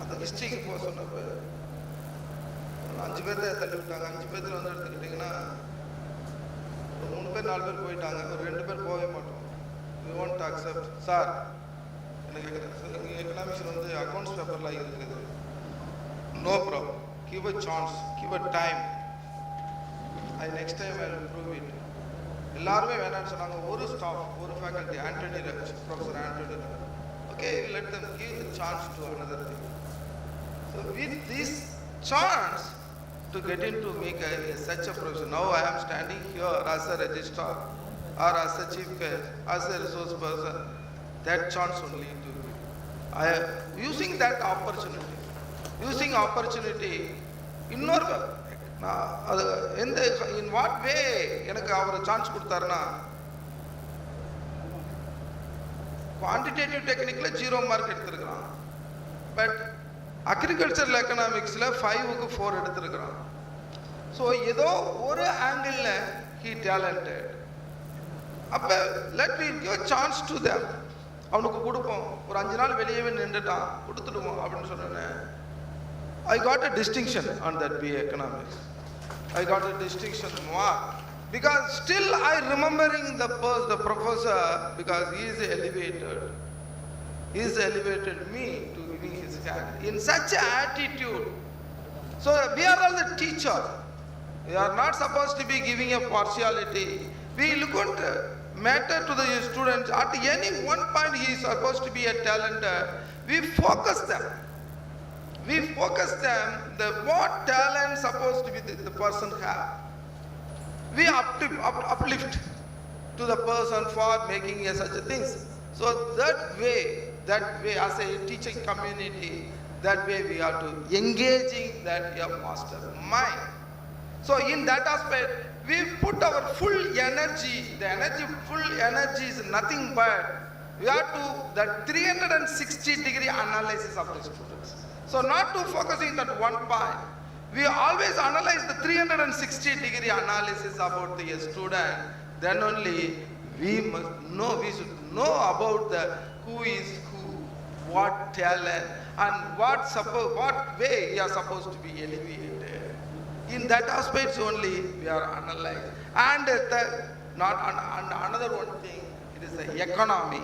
அந்த ஹிஸ்ட்ரிக்கு போக சொன்னப்போ 5 பேர்த்த தள்ளி விட்டாங்க. 5 பேர்த்துல வந்து எடுத்துக்கிட்டிங்கன்னா ஒரு 3 பேர் 4 பேர் போயிட்டாங்க. ஒரு 2 பேர் போகவே மாட்டோம். We want accept sir. எனக்கு எங்கள் எக்கனாமிக்ஸில் வந்து அக்கௌண்ட்ஸ் பேப்பர்லாம் இருக்குது. No problem, give a chance, give a time. Next time I will improve it. எல்லாருமே வேணான்னு சொன்னாங்க. ஒரு ஸ்டாஃப், ஒரு faculty, Antony Rich, professor Antony Rich. Okay, let them give the chance to another thing. So with this chance to get into make such a profession, now I am standing here as a registrar or as a chief guest, as a resource person. That chance only to I am using that opportunity. Using opportunity இன்னொரு in what way எனக்கு அவர் chance கொடுத்தாருன்னா, quantitative டெக்னிக்ல 0 mark எடுத்திருக்கிறான். But agricultural எக்கனாமிக்ஸில் 5க்கு 4 எடுத்திருக்கிறான். So ஏதோ ஒரு ஆங்கிளில் ஹீ டேலண்டட். அப்போ let me give chance to them. அவனுக்கு கொடுப்போம். ஒரு 5 நாள் வெளியவே நின்றுட்டான், கொடுத்துடுவோம் அப்படின்னு சொன்னேன். I got a distinction on that BA economics. I got a distinction mark because still I remembering the professor because he is elevated. He is elevated me to giving his hand in such an attitude. So we are all the teacher. We are not supposed to be giving a partiality. We look at matter to the students. At any one point he is supposed to be a talented. We focus them. We focus them the what talent supposed to be the person have. We uplift to the person for making such a things. So that way as a teaching community, that way we are to engaging that master mind. So in that aspect we put our full energy. The full energy is nothing but we are to that 360-degree analysis of the students. So not to focusing at one point. We always analyze the 360-degree analysis about the student. Then only we should know about who is who, what talent, and what way we are supposed to be elevated. In that aspects only we are analyzed. And another one thing, it is the economy.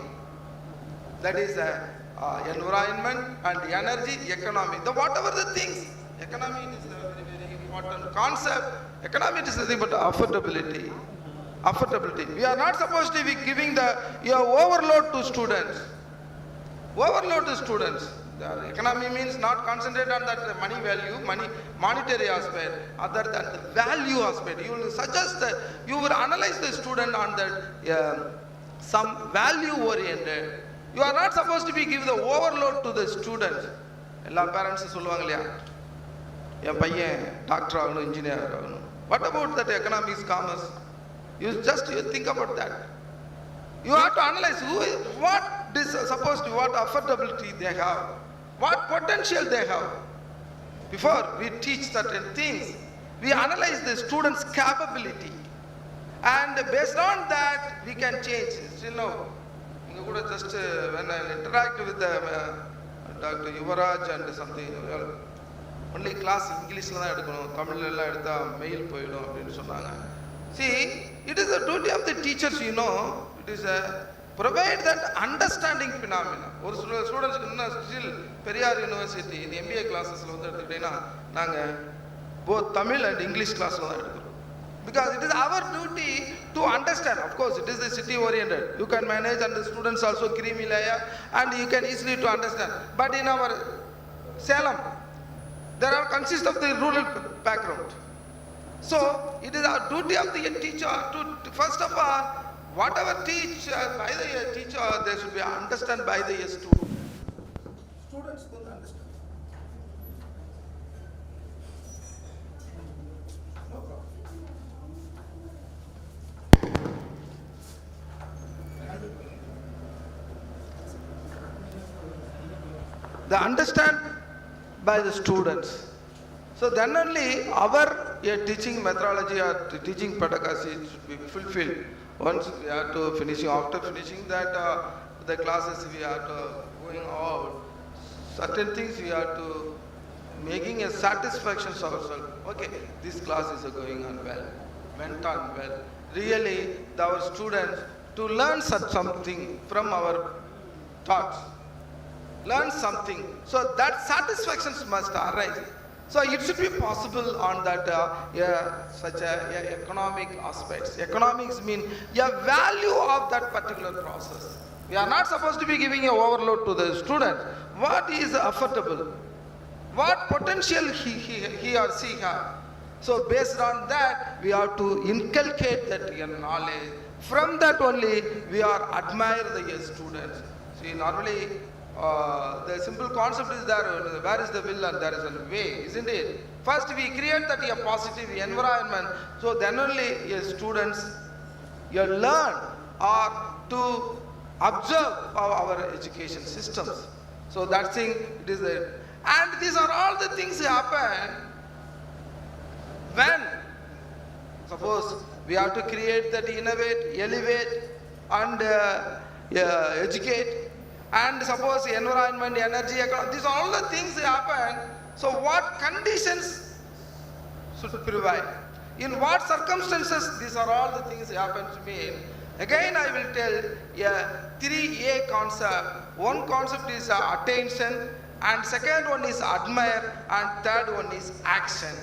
That is environment and energy, economy. Whatever the things, economy is a very, very important concept. Economy is nothing but affordability. Affordability. We are not supposed to be giving your overload to students. Overload to students. The economy means not concentrate on that money value, monetary aspect, other than the value aspect. You will suggest that you will analyze the student on that some value oriented. You are not supposed to be give the overload to the students. All parents சொல்லுவாங்க இல்லையா, என் பையன் doctor ஆகணும், engineer ஆகணும். What about that economics, commerce? You think about that. You have to analyze what affordability they have, what potential they have. Before we teach certain things, we analyze the student's capability, and based on that we can change. Still now, just when I interact with Dr. Yuvaraj and something, only class English la edukonu, Tamil la edutha mail poidum appdi sonnaanga. See, it is the duty of the teachers, it is provide that understanding phenomena. Or students still Periyar University, the MBA classes la vandu eduthina naanga both Tamil and English class la edukrom. Because it is our duty to understand. Of course, it is the city oriented. You can manage, and the students also creamy layer, and you can easily to understand. But in our Salem, there are consist of the rural background. So it is our duty of the teacher to first of all, whatever teach by the teacher, they should be understood by the student. Students don't understand. No problem. They understand by the students. So then only our teaching methodology or teaching pedagogy should be fulfilled. Once we are to finishing, after finishing that the classes, we are to going out. Certain things we are to making a satisfaction to ourselves. Okay, this class is going on well, went on well. Really, our students to learn something from our thoughts. Learn something. So that satisfactions must arise. So it should be possible on that such economic aspects. Economics mean a value of that particular process. We are not supposed to be giving a overload to the student. What is affordable? What potential he or she have? So based on that, we have to inculcate that knowledge. From that only, we are admire the students. See, normally, the simple concept is there, where is the will and there is a way, isn't it? First we create that a positive environment, so then only students learn or to observe our education systems. So that thing, it is there. And these are all the things happen when, suppose we have to create that, innovate, elevate and educate. And suppose environment, energy, economy, these are all the things that happen. So what conditions should provide? In what circumstances? These are all the things that happen to me. Again, I will tell a 3A concept. One concept is attention, and second one is admire, and third one is action.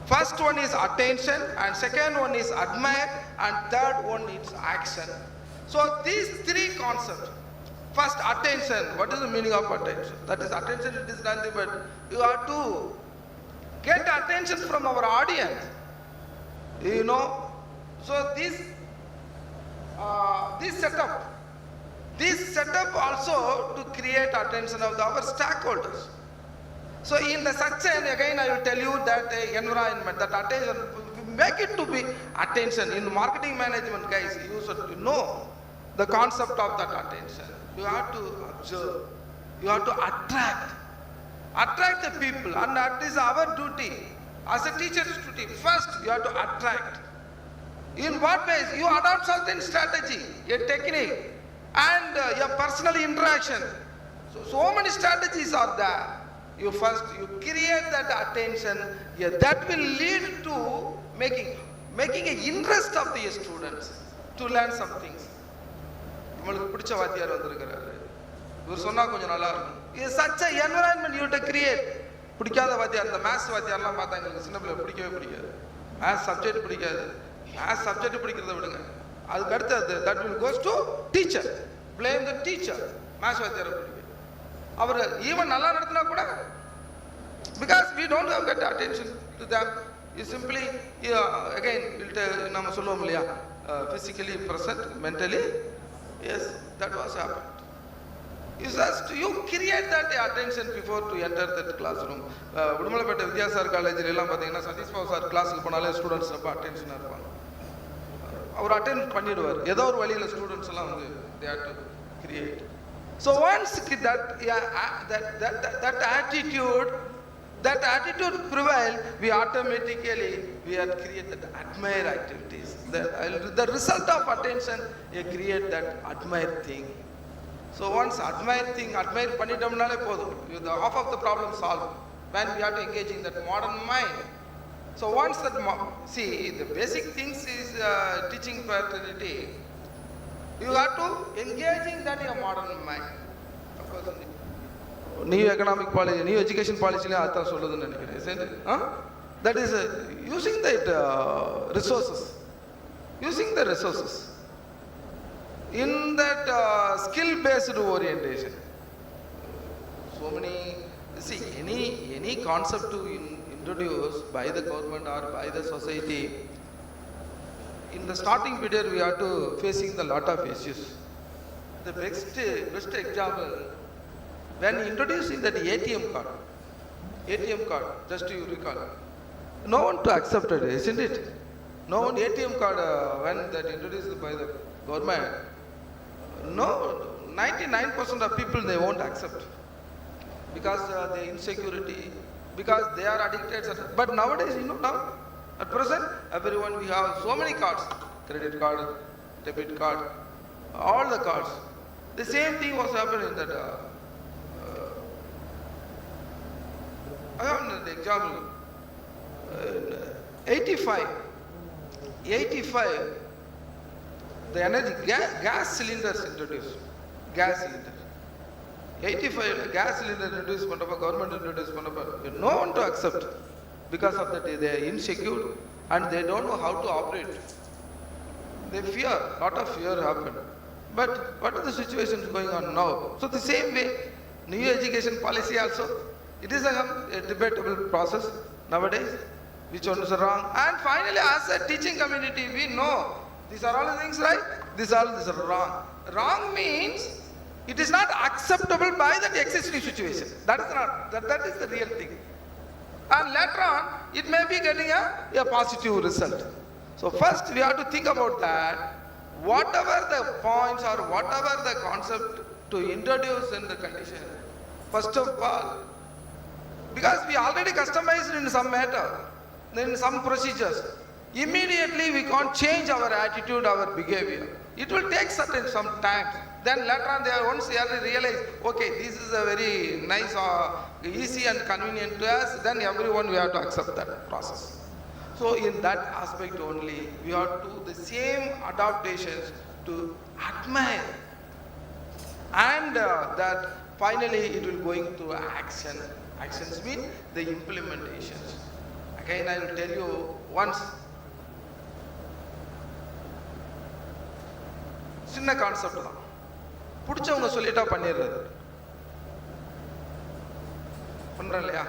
First one is attention, and second one is admire, and third one is action. So these three concepts. First, attention. What is the meaning of attention? That is, attention, it is nothing but you have to get attention from our audience. So this setup also to create attention of our stakeholders. So in the section, again I will tell you that environment, that attention, make it to be attention. In marketing management, guys, you should know the concept of that attention. You have to observe, you have to attract the people, and that is our duty as a teacher's duty. First, you have to attract. In what ways? You adopt certain strategy, a technique, and your personal interaction. So many strategies are there. You create that attention. Yeah, that will lead to making an interest of the students to learn some things. உங்களுக்கு பிடிச்ச வாத்தியார் வந்திருக்கிறாரு, இவர் சொன்னா கொஞ்சம் நல்லா இருக்கும். It's such an environment you have to create. பிடிக்காத வாத்தியார், இந்த மேத்ஸ் வாத்தியார்லாம் பார்த்தா எங்களுக்கு சின்ன பிள்ளை பிடிக்கவே பிடிக்காது. மேத்ஸ் சப்ஜெக்ட் பிடிக்காது. மேத்ஸ் சப்ஜெக்ட் பிடிக்கிறத விடுங்க, அதுக்கு அடுத்தது that will goes to teacher. blame the teacher. மேத்ஸ் வாத்தியாரை பிடிக்கும், அவர் ஈவன் நல்லா நடத்தினா கூட because we don't have that attention to them. You simply again நம்ம சொல்லுவோம் இல்லையா, physically present, mentally, yes, that was happened. You create that attention before to enter that classroom. Udumalaipettai Vidyasagar காலேஜில் எல்லாம் பார்த்தீங்கன்னா சதீஷ் பாபு சார் கிளாஸுக்கு போனாலே ஸ்டூடெண்ட்ஸ் ரொம்ப அட்டென்ஷனாக இருப்பாங்க. அவர் அட்டென்ட் பண்ணிடுவார், ஏதோ ஒரு வழியில் ஸ்டூடெண்ட்ஸ் எல்லாம் வந்து they have to create. So once that attitude prevail, we automatically have created admire activities. The result of attention, you create that admire thing. So once admire பண்ணிட்டோம்னாலே போதும், the half of the problem solved. When we have to engage in that modern mind. So once that see, the basic things is teaching fraternity. You have to engage in that your modern mind. New economic policy, new education policy la adha solludunu nenikiren, isn't it? That is using that resources, in that skill based orientation. So many, see, any concept to introduce by the government or by the society, in the starting period we are to facing the lot of issues. The best example, when introducing that ATM card, just you recall, no one to accept it, isn't it? No one ATM card when that introduced by the government, no, 99% of people they won't accept because the insecurity, because they are addicted. But nowadays, now at present, everyone we have so many cards, credit card, debit card, all the cards. The same thing was happening in that. I have an example. 85, the energy gas cylinders introduced. Gas cylinder. 85 gas cylinder introduced, government introduced, no one to accept because of that they are insecure and they don't know how to operate. They fear, lot of fear happened. But what are the situations going on now? So the same way, new education policy also, it is a debatable process nowadays, which one is wrong. And finally, as a teaching community, we know these are all the things right, these are wrong. Wrong means it is not acceptable by that existing situation. That is the real thing. And later on, it may be getting a positive result. So first we have to think about that. Whatever the points or whatever the concept to introduce in the condition, first of all, because we already customized in some matter, in some procedures, immediately we can't change our attitude, our behavior. It will take some time. Then later on, once they realize, okay, this is a very nice, easy and convenient to us, then everyone we have to accept that process. So in that aspect only, we have to do the same adaptations to admire, and that finally it will going to action. Actions mean the implementations. Again, I will tell you once. சின்ன concept தான், பிடிச்சவங்க சொல்லிட்டா பண்ணிடுறது. பண்றோம் இல்லையா?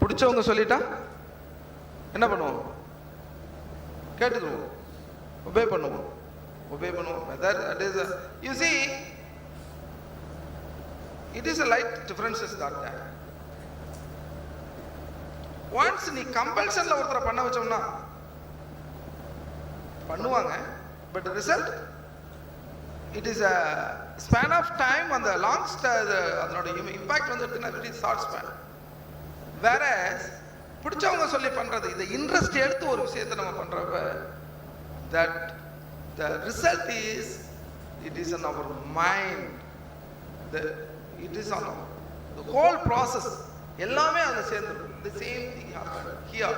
பிடிச்சவங்க சொல்லிட்டா என்ன பண்ணுவோம்? கேட்டுக்குவோம், ஒபே பண்ணுவோம். Whether that is you see, it is a light differences that there. Once நீ கம்பல்ஷன்ல ஒருத்தரை பண்ண வச்சோம்னா பண்ணுவாங்க, but result it is a span of time on the long அதனோட இம்பாக்ட் வந்து வெரி ஷார்ட் ஸ்பேன். Whereas பிடிச்சவங்க சொல்லி பண்றது, இந்த இன்ட்ரெஸ்ட் எடுத்து ஒரு விஷயத்தை நம்ம பண்றப்ப that the result is, it is in our mind. It is on the whole process. எல்லாமே அதுல சேர்ந்துடும். The same thing happened here.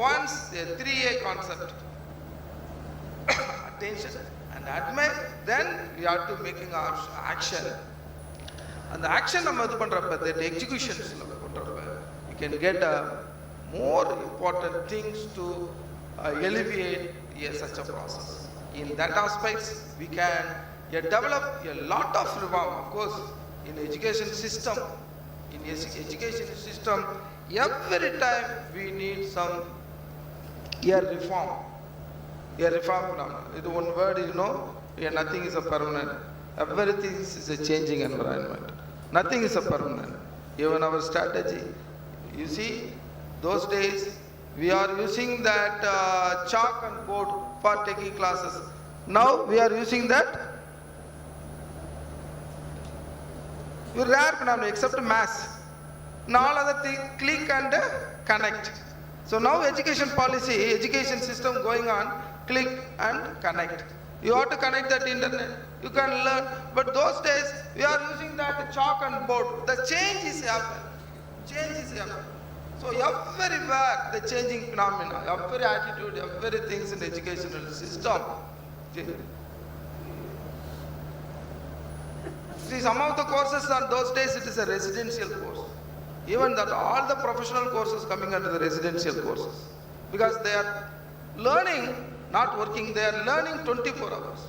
Once the 3A concept, attention and admire, then we have to making our action. And the action நம்ம இது பண்றப்ப, the executions நம்ம பண்றப்ப, you can get more important things to alleviate such a process. In that aspects, we can develop a lot of reform. Of course, in education system, every time we need some reform. It one word, nothing is a permanent. Everything is a changing environment. Nothing is a permanent. Even our strategy, you see, those days we are using that chalk and board for taking classes. Now we are using that rare phenomenon except mass. Now all other things click and connect. So now education policy, education system going on, click and connect. You have to connect that internet, you can learn. But those days we are using that chalk and board. The change is happening. So everywhere the changing phenomena, every attitude, everything in the educational system. See, some of the courses on those days it is a residential course. Even that all the professional courses coming under the residential courses. Because they are learning, not working, they are learning 24 hours.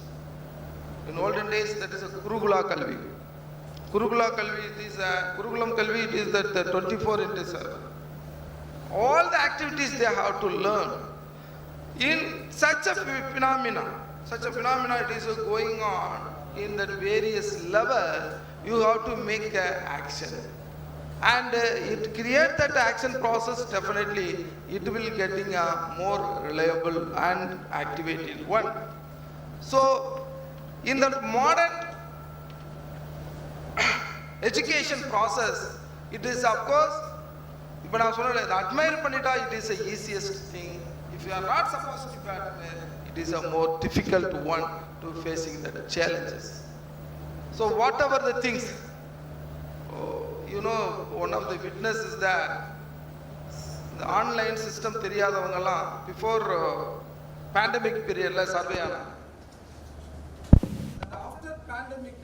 In olden days that is a Kurukula Kalvi. Kurukulam Kalvi it is that 24/7. All the activities they have to learn. In such a phenomena it is going on in that various level, you have to make action. And it creates that action process, definitely it will getting a more reliable and activated one. So in the modern education process, it is of course, but I admire panita, it is the easiest thing. If you are not supposed to admire, it is a more difficult one to facing the challenges. So whatever the things, one of the witnesses that the online system theriyadavangala before pandemic period la survey ana. After pandemic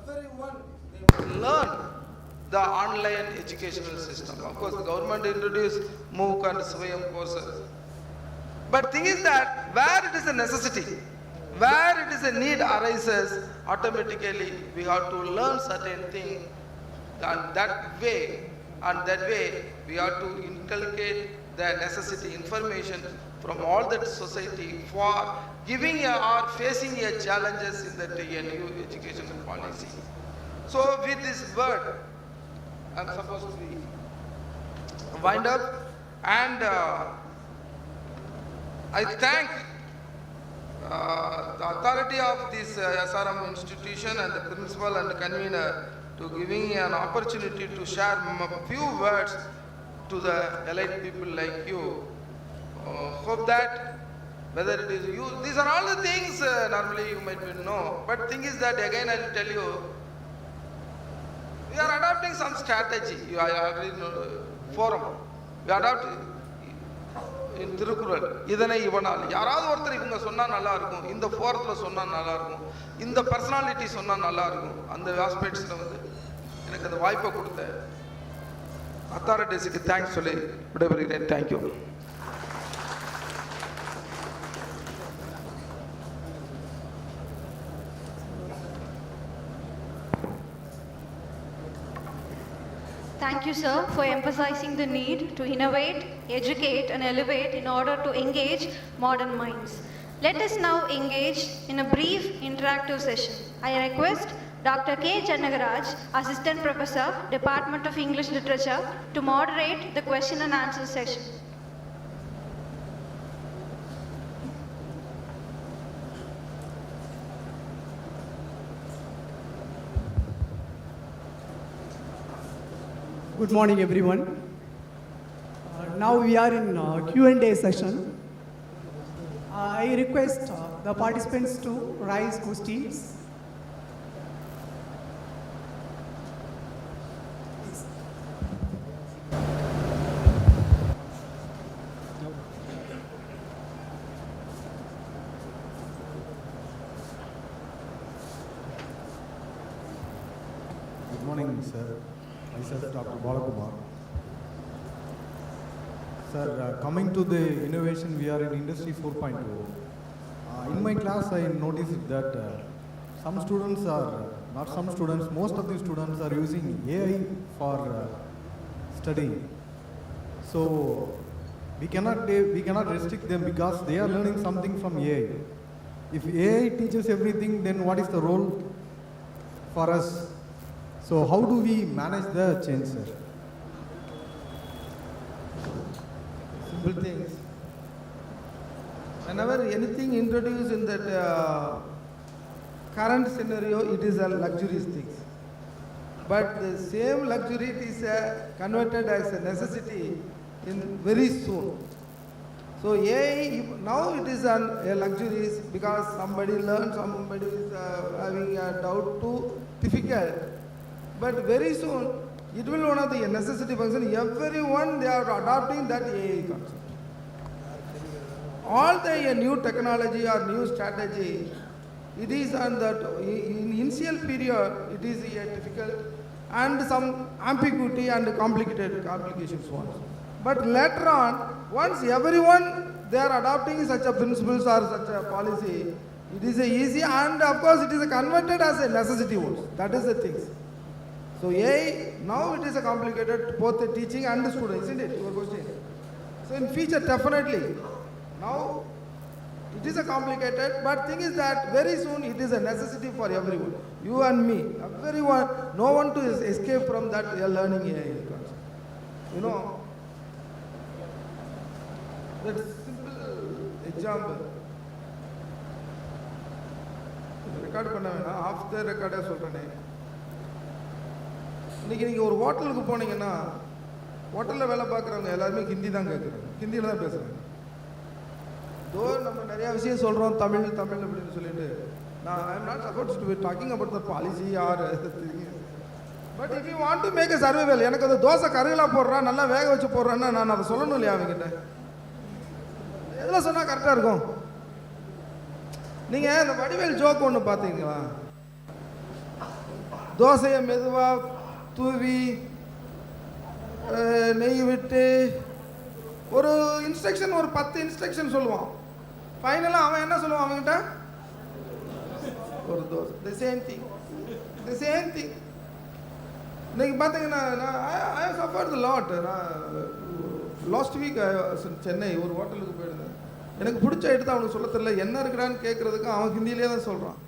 everyone they learn the online educational system. Of course, the government introduced MOOC and Swayam courses. But thing is that where it is a necessity, where it is a need arises, automatically we have to learn certain things. And that way we have to inculcate the necessity information from all that society for giving or facing challenges in the new educational policy. So with this word, I'm supposed to be wind up, and I thank the authority of this SRM institution and the principal and the convener to giving me an opportunity to share a few words to the elite people like you. Hope that whether it is you, these are all the things normally you might know, but thing is that again I will tell you, we are adopting some strategy. You are already know forum. We adopt in Tirukural. இதனை இவனால் யாராவது ஒருத்தர் இவங்க சொன்னா நல்லா இருக்கும், இந்த ஃபோரத்துல சொன்னா நல்லா இருக்கும், இந்த பர்சனாலிட்டி சொன்னா நல்லா இருக்கும், அந்த ஆஸ்பெக்ட்ஸ்ல எனக்கு அந்த வாய்ப்பை கொடுத்த அத்தாரிட்டிஸ்க்கு தேங்க்ஸ் சொல்லி விடைபெறுகிறேன். Thank you. Thank you, sir, for emphasizing the need to innovate, educate and elevate in order to engage modern minds. Let us now engage in a brief interactive session. I request Dr. K. Jannagaraj, Assistant Professor, Department of English Literature, to moderate the question and answer session. Good morning, everyone. Now we are in Q&A session. I I request the participants to raise questions. Good morning, sir. Myself, Dr. Balakumar. Sir, coming to the innovation, we are in Industry 4.0. In my class, I noticed that some students are, not some students, most of the students are using AI for studying. So, we cannot restrict them because they are learning something from AI. If AI teaches everything, then what is the role for us? So how do we manage the change, sir? Simple things. Whenever anything introduced in that current scenario, it is a luxurious thing. But the same luxury is converted as a necessity in very soon. So AI, now it is a luxury because somebody learns, somebody is having a doubt too difficult. But very soon, it will be one of the necessity function. Everyone, they are adopting that AI concept. All the new technology or new strategy, it is on that, in initial period, it is difficult and some ambiguity and complications one. But later on, once everyone, they are adopting such a principles or such a policy, it is easy and of course it is converted as a necessity also. That is the thing. So AI, now it is a complicated, both the teaching and the student, isn't it, your question? So in future, definitely, now it is a complicated, but thing is that very soon it is a necessity for everyone, you and me, everyone, no one to escape from that learning AI concept. You know, that simple example, record பண்ண வேணாம், of the ரெக்கார்டே சொல்கிறேனே. இன்றைக்கி நீங்கள் ஒரு ஹோட்டலுக்கு போனீங்கன்னா ஹோட்டலில் வேலை பார்க்குறவங்க எல்லாருமே ஹிந்தி தான் கேட்குறாங்க, ஹிந்தியில் தான் பேசுகிறாங்க. தோ நம்ம நிறையா விஷயம் சொல்கிறோம் தமிழ் அப்படின்னு சொல்லிட்டு, நான் I am not suppose to be talking about the policy or but if you want to make a survival, எனக்கு அந்த தோசை கருகலாக போடுறான், நல்லா வேக வச்சு போடுறான்னா நான் அதை சொல்லணும் இல்லையா அவங்ககிட்ட? எதில் சொன்னால் கரெக்டாக இருக்கும்? நீங்கள் இந்த வடிவேல் ஜோக் ஒன்று பார்த்தீங்களா? தோசையை மெதுவாக தூவி நெய் விட்டு ஒரு இன்ஸ்ட்ரக்ஷன், ஒரு 10 இன்ஸ்ட்ரக்ஷன் சொல்லுவான். ஃபைனலாக அவன் என்ன சொல்லுவான் அவங்ககிட்ட? ஒரு தோசை. The same thing. இன்னைக்கு பார்த்தீங்கன்னா ஐ சஃபர்ட் லாட். நான் லாஸ்ட் வீக் சென்னை ஒரு ஹோட்டலுக்கு போயிருந்தேன். எனக்கு பிடிச்ச எடுத்து அவனுக்கு சொல்ல தெரியல, என்ன இருக்கிறான்னு கேட்குறதுக்கு அவன் ஹிந்தியிலே தான் சொல்கிறான்.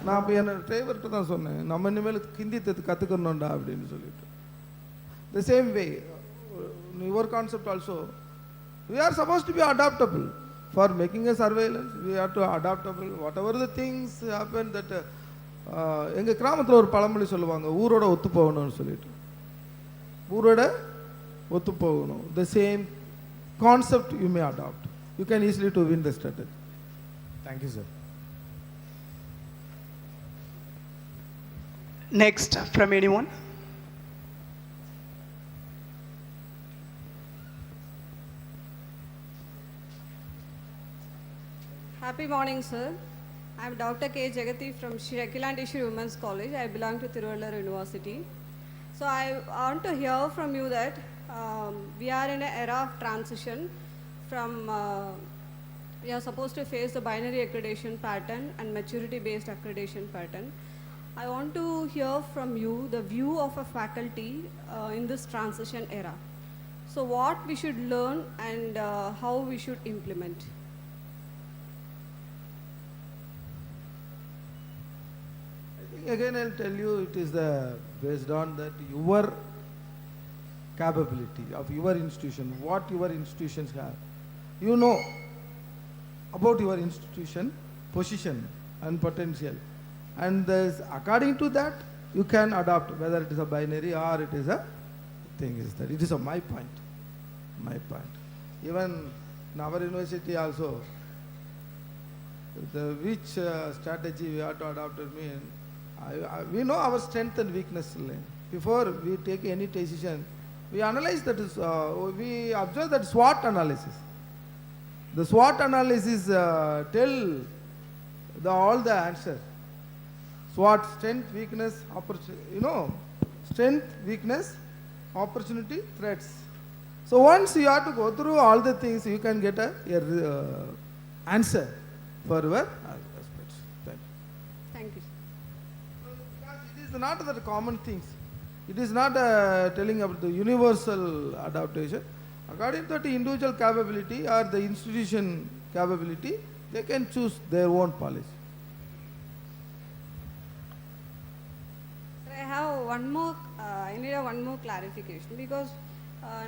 நான் இப்போ என்னோட டிரைவர்கிட்ட தான் சொன்னேன், நம்ம இனிமேல் ஹிந்தி கற்றுக்கணும்டா அப்படின்னு சொல்லிட்டு. The same way your concept also, we are supposed to be adaptable. For making a surveillance, we have to adaptable. Whatever the things happen that எங்கள் கிராமத்தில் ஒரு பழமொழி சொல்லுவாங்க, ஊரோட ஒத்து போகணும்னு சொல்லிட்டு. ஊரோட ஒத்து போகணும். The same concept you may adopt. You can easily to win the strategy. Thank you, sir. Next, from anyone? Happy morning, sir. I am Dr. K. Jagati from Shri Akilandeshwari Women's College. I belong to Tiruvallur University. So I want to hear from you that we are in an era of transition from we are supposed to face the binary accreditation pattern and maturity-based accreditation pattern. I want to hear from you the view of a faculty in this transition era. So what we should learn and how we should implement. Again, I'll tell you, it is based on that your capability of your institution, what your institutions have. You know about your institution, position and potential. And according to that, you can adopt, whether it is a binary or it is a thing is that. It is my point. Even in our university also, which strategy we have to adopt. We know our strength and weakness. Before we take any decision, we analyze that we observe that SWOT analysis. The SWOT analysis tell all the answer. SWOT, strength, weakness, opportunity. Strength, weakness, opportunity, threats. So once you have to go through all the things, you can get a answer for your aspects. Thank you. Because it is not the common things. It is not telling about the universal adaptation. According to the individual capability or the institution capability, they can choose their own policy. Sir, I have one more. I need one more clarification because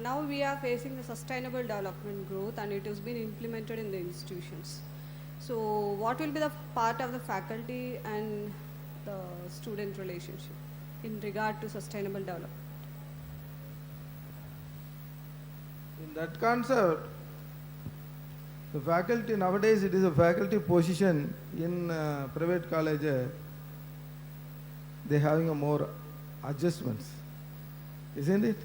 now we are facing the sustainable development growth and it has been implemented in the institutions. So, what will be the part of the faculty and the student relationship in regard to sustainable development? In that concept, the faculty nowadays, it is a faculty position in private college. They having a more adjustments, isn't it?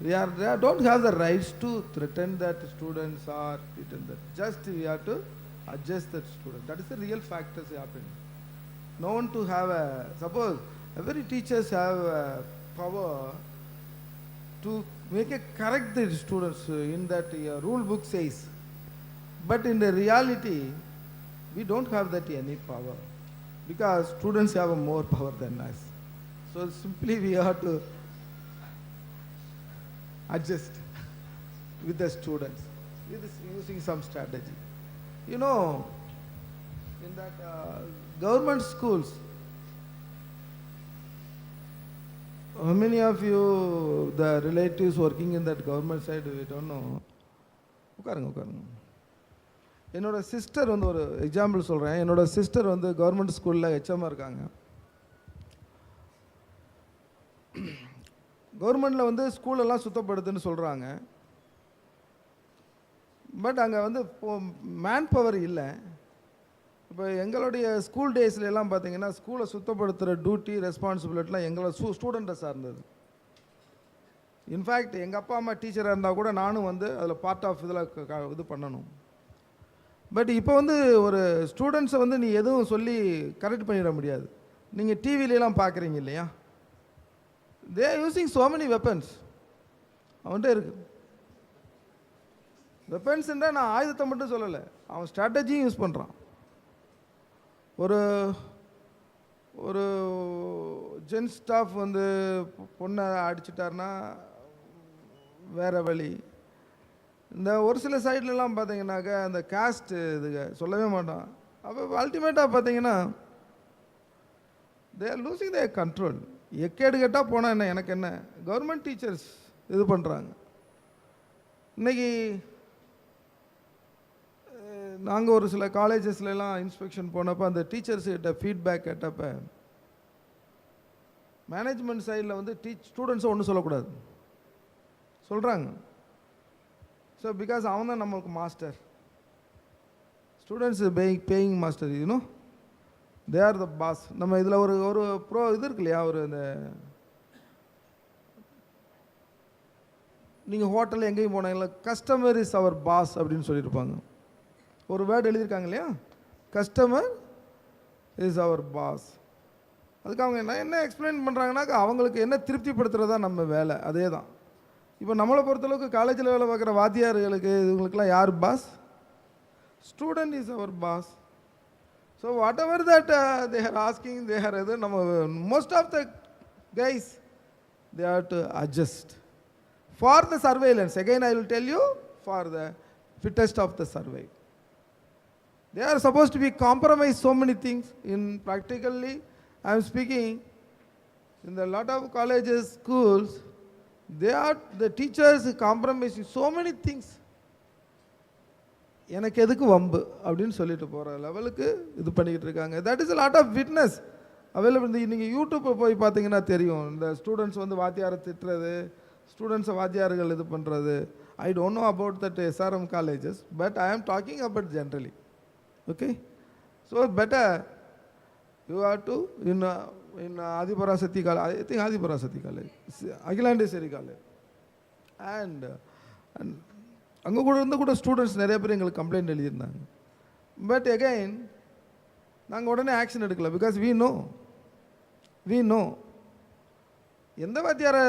We don't have the rights to threaten that students or threaten that. Just we have to adjust that student. That is the real factors happening. No one to have suppose every teachers have power to make a correct the students in that rule book says. But in the reality, we don't have that any power because students have a more power than us. So simply we have to adjust with the students with using some strategy. In that government schools, how many of you, the relatives working in that government side, we don't know. உட்காருங்க என்னோட sister வந்து ஒரு example சொல்கிறேன். என்னோட sister வந்து government ஸ்கூலில் ஹெச்எம்மாக இருக்காங்க. கவர்மெண்டில் வந்து ஸ்கூலெல்லாம் சுத்தப்படுத்துன்னு சொல்கிறாங்க. பட் அங்கே வந்து மேன் பவர் இல்லை. இப்போ எங்களுடைய ஸ்கூல் டேஸ்லாம் பார்த்தீங்கன்னா ஸ்கூலை சுத்தப்படுத்துகிற டியூட்டி ரெஸ்பான்சிபிலிட்டிலாம் எங்களை ஸ்டூடெண்ட்டை சார்ந்தது. இன்ஃபேக்ட் எங்கள் அப்பா அம்மா டீச்சராக இருந்தால் கூட நானும் வந்து அதில் பார்ட் ஆஃப் இதில் இது பண்ணணும். பட் இப்போ வந்து ஒரு ஸ்டூடெண்ட்ஸை வந்து நீ எதுவும் சொல்லி கரெக்ட் பண்ணிட முடியாது. நீங்கள் டிவிலெலாம் பார்க்குறீங்க இல்லையா, they are using so many weapons. அவன்கிட்ட இருக்கு வெப்பன்ஸ்ன்றா நான் ஆயுதத்தை மட்டும் சொல்லலை, அவன் ஸ்ட்ராட்டஜியும் யூஸ் பண்ணுறான். ஒரு ஒரு ஜென்ஸ் ஸ்டாஃப் வந்து பொண்ணை அடிச்சிட்டாருன்னா வேறு வழி. இந்த ஒரு சில சைட்லலாம் பார்த்தீங்கன்னாக்கா அந்த காஸ்ட் இதுங்க சொல்லவே மாட்டான். அப்போ அல்டிமேட்டாக பார்த்தீங்கன்னா they are losing their control. எக்கேடு கேட்டால் போனால் என்ன, எனக்கு என்ன, கவர்மெண்ட் டீச்சர்ஸ் இது பண்ணுறாங்க. இன்றைக்கி நாங்கள் ஒரு சில காலேஜஸ்லாம் இன்ஸ்பெக்ஷன் போனப்போ அந்த டீச்சர்ஸ்கிட்ட ஃபீட்பேக் கேட்டப்போ மேனேஜ்மெண்ட் சைடில் வந்து ஸ்டூடெண்ட்ஸை ஒன்றும் சொல்லக்கூடாது சொல்கிறாங்க. ஸோ பிகாஸ் அவன் தான் நமக்கு master, students paying master, they are the boss. நம்ம இதில் ஒரு ஒரு ப்ரோ இது இருக்கு இல்லையா, ஒரு இந்த நீங்கள் ஹோட்டலில் எங்கேயும் போனாங்களா கஸ்டமர் இஸ் அவர் பாஸ் அப்படின்னு சொல்லியிருப்பாங்க. ஒரு வேர்டு எழுதியிருக்காங்க இல்லையா, கஸ்டமர் இஸ் அவர் பாஸ். அதுக்கு அவங்க என்ன எக்ஸ்பிளைன் பண்ணுறாங்கன்னாக்கா அவங்களுக்கு என்ன திருப்திப்படுத்துகிறதா நம்ம வேலை. அதே தான் இப்போ நம்மளை பொறுத்தளவுக்கு காலேஜில் வேலை பார்க்குற வாத்தியார்களுக்கு இவங்களுக்கெல்லாம் யார் boss? Student is our boss. So whatever that they are asking, they are எது நம்ம most of the guys they are to adjust for the surveillance. Again I will tell you, for the fittest of the survey. They are supposed to be compromised so many things. In practically, I am speaking in the lot of colleges, schools, the teachers compromising so many things. எனக்கு எதுக்கு வம்பு அப்படின்னு சொல்லிட்டு போகிற லெவலுக்கு இது பண்ணிக்கிட்டு இருக்காங்க. That is a lot of witness available. நீங்கள் யூடியூப்பை போய் பார்த்தீங்கன்னா தெரியும், இந்த ஸ்டூடெண்ட்ஸ் வந்து வாத்தியாரை திட்டுறது, ஸ்டூடெண்ட்ஸை வாத்தியார்கள் இது பண்ணுறது. I don't know about that SRM colleges, but I am talking about generally. Okay? So better you have to in Adiparasati College, I think Adiparasati College, Agilandesari College, and அங்கே கூட இருந்து கூட ஸ்டூடெண்ட்ஸ் நிறைய பேர் எங்களுக்கு கம்ப்ளைண்ட் எழுதியிருந்தாங்க. பட் அகைன் நாங்கள் உடனே action எடுக்கல. பிகாஸ் வி நோ எந்த வாத்தியாரை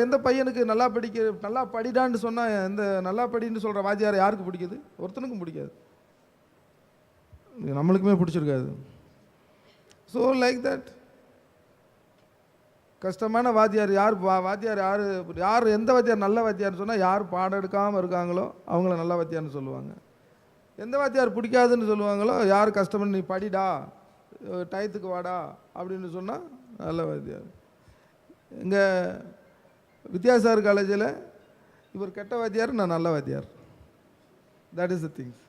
எந்த பையனுக்கு நல்லா படிடான்னு சொன்னால் எந்த நல்லா படின்னு சொல்கிற வாத்தியாரை யாருக்கு பிடிக்குது? ஒருத்தனுக்கும் பிடிக்காது, நம்மளுக்குமே பிடிச்சிருக்காது. ஸோ லைக் தட் கஷ்டமான வாத்தியார் யார் எந்த வாத்தியார் நல்ல வாத்தியார்னு சொன்னால் யார் பாடம் எடுக்காமல் இருக்காங்களோ அவங்கள நல்ல வாத்தியார்னு சொல்லுவாங்க. எந்த வாத்தியார் பிடிக்காதுன்னு சொல்லுவாங்களோ யார் கஷ்டமான நீ படிடா டயத்துக்கு வாடா அப்படின்னு சொன்னால் நல்ல வாத்தியார். எங்கள் வித்யாசாகர் காலேஜில் இவர் கெட்ட வாத்தியார், நான் நல்ல வாத்தியார். That is the things.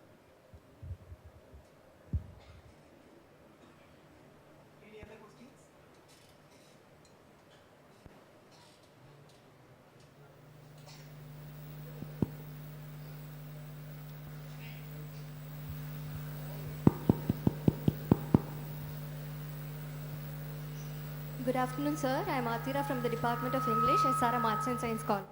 Good afternoon, sir. I am Athira from the Department of English at SRMASC and Science College.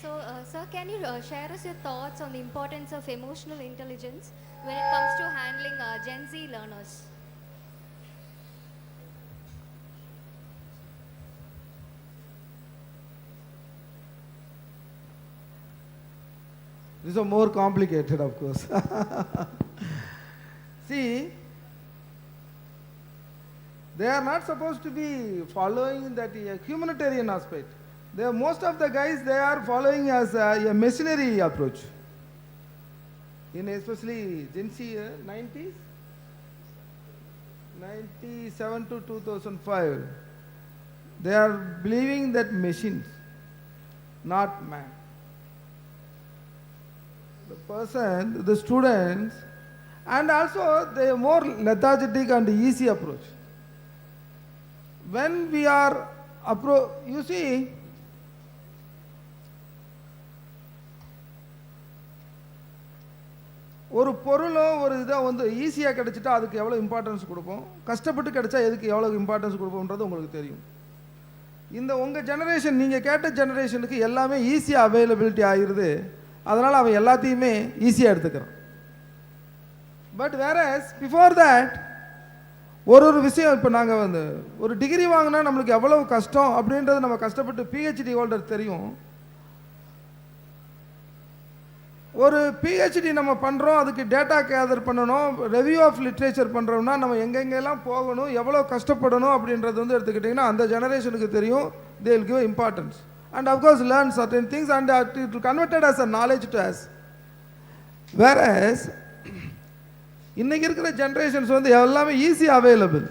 So, sir, can you share us your thoughts on the importance of emotional intelligence when it comes to handling Gen Z learners? These are more complicated, of course. See, they are not supposed to be following that humanitarian aspect. Most of the guys, they are following as a missionary approach. Especially Gen Z, 90s, 97 to 2005, they are believing that machines, not man. The person, the students, and also the more lethargic and easy approach. When we are you see, ஒரு பொருளோ ஒரு இதை ஈஸியாக கிடைச்சிட்டா அதுக்கு எவ்வளோ importance கொடுப்போம், கஷ்டப்பட்டு கிடைச்சா எதுக்கு எவ்வளோ இம்பார்ட்டன்ஸ் கொடுப்போம்ன்றது உங்களுக்கு தெரியும். இந்த உங்கள் ஜெனரேஷன், நீங்கள் கேட்ட ஜெனரேஷனுக்கு எல்லாமே ஈஸியாக அவைலபிலிட்டி ஆகிருது. அதனால் அவன் எல்லாத்தையுமே ஈஸியாக எடுத்துக்கிறான். பட் வேறஸ் பிஃபோர் தட் ஒரு விஷயம், இப்போ நாங்கள் ஒரு டிகிரி வாங்கினா நம்மளுக்கு எவ்வளவு கஷ்டம் அப்படின்றது நம்ம கஷ்டப்பட்டு பிஹெச்டி ஹோல்டர் தெரியும். ஒரு பிஹெச்டி நம்ம பண்ணுறோம், அதுக்கு டேட்டா கேதர் பண்ணணும், ரெவ்யூ ஆஃப் லிட்ரேச்சர் பண்ணுறோம்னா நம்ம எங்கெங்கெல்லாம் போகணும், எவ்வளோ கஷ்டப்படணும் அப்படின்றது எடுத்துக்கிட்டிங்கன்னா அந்த ஜெனரேஷனுக்கு தெரியும். they will give importance and of course learn certain things and it will converted as a knowledge to us. Whereas இன்னைக்கு இருக்கிற ஜெனரேஷன்ஸ் எல்லாமே easy available,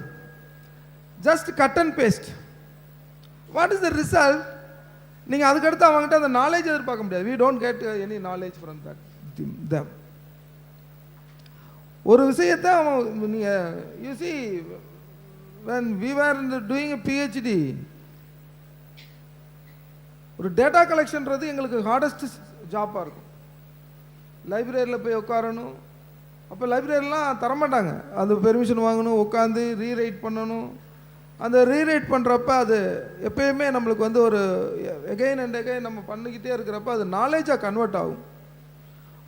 just cut and paste. What is the result? நீங்கள் அதுக்கடுத்து அவங்ககிட்ட அந்த knowledge எதிர்பார்க்க முடியாது. we don't get any knowledge from them. ஒரு விஷயத்தை நீங்கள் you see when we were doing a PhD, ஒரு டேட்டா கலெக்ஷன்றது எங்களுக்கு ஹார்டஸ்ட் ஜாப்பாக இருக்கும். லைப்ரரியில் போய் உட்காரணும், அப்போ லைப்ரரிலாம் தரமாட்டாங்க, அது பெர்மிஷன் வாங்கணும், உட்காந்து ரீரைட் பண்ணணும். அந்த ரீரைட் பண்ணுறப்ப அது எப்பயுமே நம்மளுக்கு ஒரு எகைன் அண்ட் எகைன் நம்ம பண்ணிக்கிட்டே இருக்கிறப்ப அது நாலேஜாக கன்வெர்ட் ஆகும்.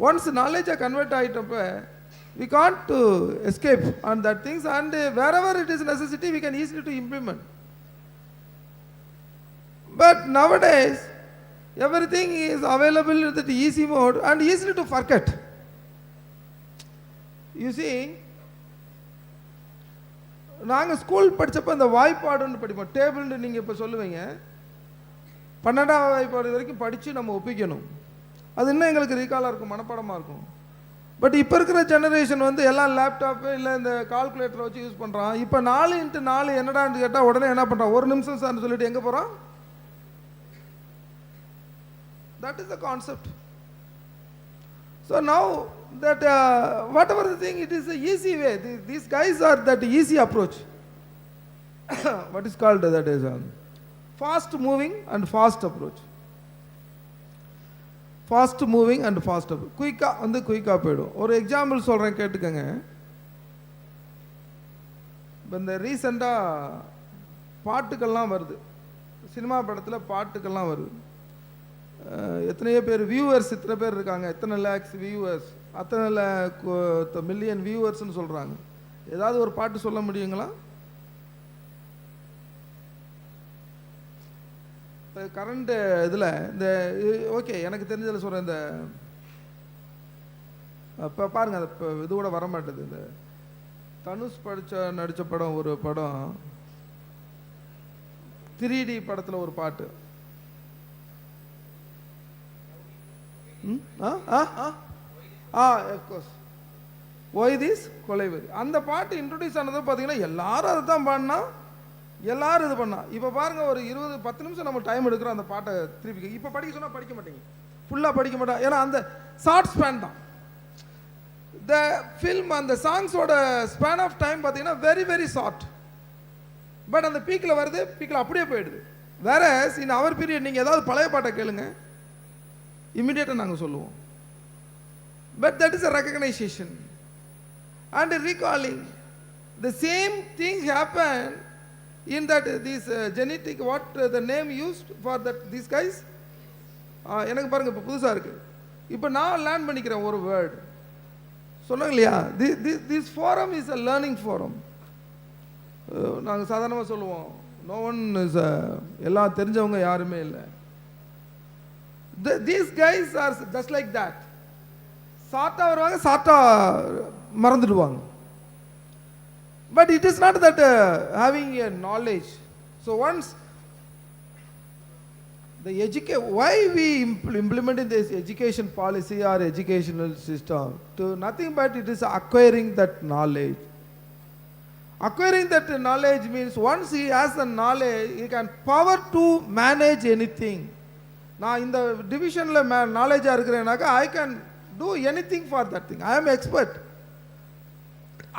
ஒன்ஸ் நாலேஜாக கன்வெர்ட் ஆகிட்டப்ப we can't to escape on that things and wherever it is necessity we can easily to implement. But nowadays everything is available in that easy mode and easily to forget. You see, நாங்கள் school படித்தப்போ இந்த வாய்ப்பாடுன்னு படிப்போம். டேபிள்னு நீங்கள் இப்போ சொல்லுவீங்க, 12ஆம் வாய்ப்பாடு வரைக்கும் படித்து நம்ம ஒப்பிக்கணும். அது இன்னும் எங்களுக்கு ரீகாலாக இருக்கும், மனப்பாடமாக இருக்கும். பட் இப்போ இருக்கிற ஜெனரேஷன் எல்லாம் லேப்டாப்பு இல்லை இந்த கால்குலேட்டரை வச்சு யூஸ் பண்ணுறான். இப்போ 4x4 என்னடான்னு கேட்டால் உடனே என்ன பண்ணுறான், 1 நிமிஷம் சார்னு சொல்லிட்டு எங்கே போகிறான். That is the concept. So now that whatever the thing, it is a easy way. These guys are that easy approach. What is called that is fast moving and fast approach. Fast moving and fast up. குயிக்காக வந்து குயிக்காக போயிடும். ஒரு example சொல்கிறேன் கேட்டுக்கங்க. இப்போ இந்த ரீசெண்டாக பாட்டுக்கள்லாம் வருது, சினிமா படத்தில் பாட்டுக்கள்லாம் வருது. எத்தனையோ பேர் வியூவர்ஸ், இத்தனை பேர் இருக்காங்க, எத்தனை லேக்ஸ் வியூவர்ஸ், அத்தனை மில்லியன் வியூவர்ஸ்னு சொல்கிறாங்க. ஏதாவது ஒரு பாட்டு சொல்ல முடியுங்களா? இப்போ கரண்ட் இதில் இந்த ஓகே எனக்கு தெரிஞ்சதில் சொல்கிறேன். இந்த இப்போ பாருங்கள், அது இப்போ இது கூட வர மாட்டேது. இந்த தனுஷ் நடித்த படம், ஒரு படம் 3D படத்தில் ஒரு பாட்டு. ஒய் திஸ் கொலைவெறி, அந்த பாட்டு இன்ட்ரோடியூஸ் ஆனது பார்த்தீங்கன்னா எல்லாரும் அதை தான் பாடினா, எல்லாரும் இது பண்ணா. இப்போ பாருங்க, ஒரு 10 நிமிஷம் நம்ம டைம் எடுக்கிறோம் அந்த பாட்டை திருப்பி. இப்போ படிக்க சொன்னால் படிக்க மாட்டீங்க, ஃபுல்லாக படிக்க மாட்டோம். ஏன்னா அந்த ஷார்ட் ஸ்பேன் தான். த ஃபில்ம் அந்த சாங்ஸோட ஸ்பேன் ஆஃப் டைம் பார்த்தீங்கன்னா வெரி வெரி ஷார்ட். பட் அந்த பீக்கில் வருது, பீக்கில் அப்படியே போயிடுது. வேற இன் அவர் பீரியட் நீங்கள் ஏதாவது பழைய பாட்டை கேளுங்க, இம்மிடியேட்டாக நாங்கள் சொல்லுவோம். But that is a recognition and recalling. The same thing happened in that this genetic, what the name used for that these guys. எனக்கு பாருங்க இப்போ புதுசாக இருக்குது. இப்போ நான் லேர்ன் பண்ணிக்கிறேன் ஒரு வேர்டு சொன்னாங்க இல்லையா. This forum is a learning forum. நாங்கள் சாதாரணமாக சொல்லுவோம், நோ ஒன் இஸ் எல்லாம் தெரிஞ்சவங்க யாருமே இல்லை. These guys are just like that. சாட்டா வருவாங்க, சாட்டா மறந்துடுவாங்க. But it is not that having a knowledge. So once the why we implementing this education policy or educational system to nothing but it is acquiring that knowledge. Acquiring that knowledge means once he has the knowledge, he can power to manage anything. நான் இந்த டிவிஷனில் நாலேஜாக இருக்கிறேன்னாக்கா I can do anything for that thing. I am expert.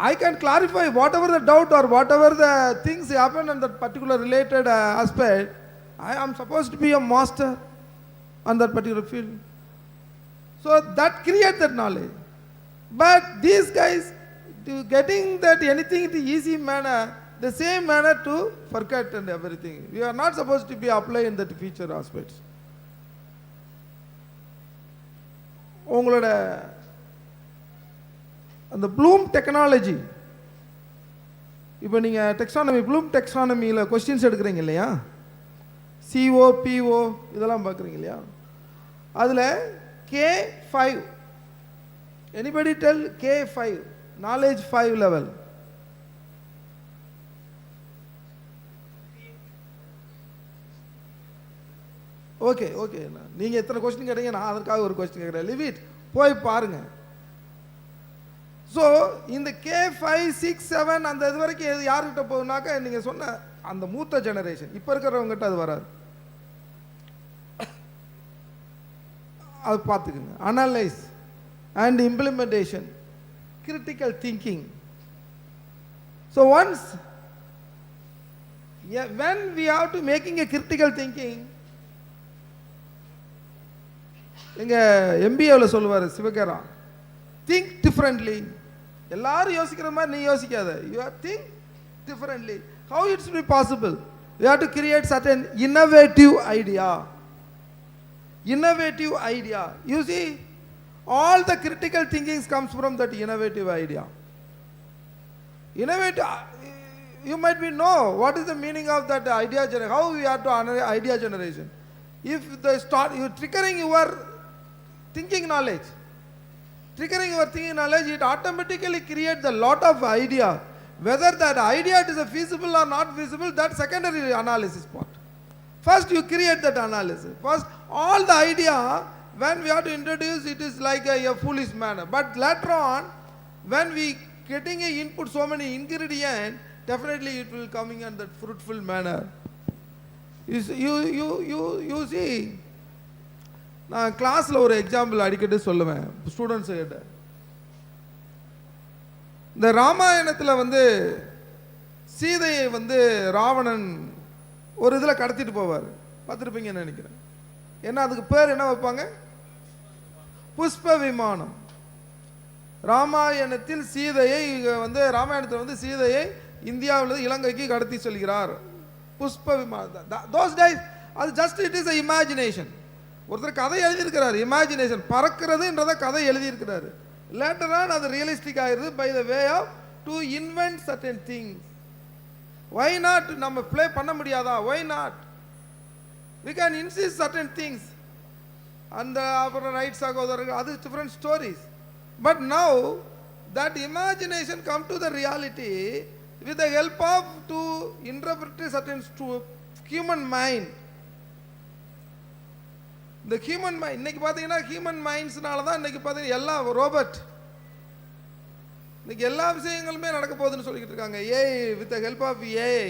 I can clarify whatever the doubt or whatever the things happen in that particular related aspect. I am supposed to be a master on that particular field. So that creates that knowledge. But these guys getting that anything in the easy manner, the same manner to forget and everything. We are not supposed to be applying in that future aspects. உங்களோட அந்த Bloom technology, இப்போ நீங்கள் taxonomy, Bloom டெக்ஸானமியில் questions எடுக்கிறீங்க இல்லையா, CO, PO இதெல்லாம் பார்க்குறீங்க இல்லையா, அதில் K5, anybody del K5, knowledge 5 level. Okay okay, நீங்கள் எத்தனை கொஸ்டின் கேட்டீங்க, நான் அதற்காக ஒரு கொஸ்டின் கேட்குறேன். லிவ் இட், போய் பாருங்கள். ஸோ இந்த K5, 6, 7 அந்த இது வரைக்கும் யார்கிட்ட போகுதுனாக்கா நீங்கள் சொன்ன அந்த மூத்த ஜெனரேஷன். இப்போ இருக்கிறவங்ககிட்ட அது வராது. அது பார்த்துக்குங்க. Analyse and implementation, critical thinking. So once when we have to making a critical thinking, எங்க MBAவில் சொல்லுவார் சிவகரா, think differently. எல்லாரும் யோசிக்கிற மாதிரி நீ யோசிக்காத. You have think differently. How it should be possible? You have to create certain innovative idea. Innovative idea. You see, all the critical thinkings comes from that innovative idea. Innovative. You might be know what is the meaning of that idea generation. How we have to idea generation. If they start you triggering your thinking knowledge. Triggering your thinking knowledge, it automatically creates a lot of idea. Whether that idea is feasible or not feasible, that secondary analysis part. First you create that analysis. First all the idea, when we have to introduce, it is like a foolish manner. But later on, when we getting a input so many ingredients, definitely it will coming in that fruitful manner. You see, நான் கிளாஸில் ஒரு example அடிக்கடி சொல்லுவேன் students கிட்ட. இந்த ராமாயணத்தில் வந்து சீதையை வந்து ராவணன் ஒரு இதில் கடத்திட்டு போவார், பார்த்துருப்பீங்கன்னு நினைக்கிறேன். ஏன்னா அதுக்கு பேர் என்ன வைப்பாங்க, புஷ்ப விமானம். ராமாயணத்தில் சீதையை ராமாயணத்தில் சீதையை இந்தியாவிலிருந்து இலங்கைக்கு கடத்தி செல்கிறார். புஷ்ப விமானம். தோஸ் டைஸ் அது just it is a imagination. ஒருத்தர் கதை எழுதியிருக்கிறார், இமேஜினேஷன், பறக்கிறதுன்றத கதை எழுதியிருக்கிறாரு. லேட்டர் ஆன் அது ரியலிஸ்டிக் ஆயிருது by the way of to invent certain things. Why not நம்ம ப்ளே பண்ண முடியாதா? Why not? we can insist certain things. அந்த அப்புறம் ரைட் சகோதரர்கள், அது different stories. But now that imagination come to the reality with the help of to interpret certain human mind. இந்த human mind இன்னைக்கு பார்த்தீங்கன்னா ஹியூமன் மைண்ட்ஸ்னால தான் இன்னைக்கு பார்த்தீங்கன்னா எல்லாம் ரோபோட், இன்னைக்கு எல்லா விஷயங்களுமே நடக்க போகுதுன்னு சொல்லிக்கிட்டு இருக்காங்க. AI, with the help of AI.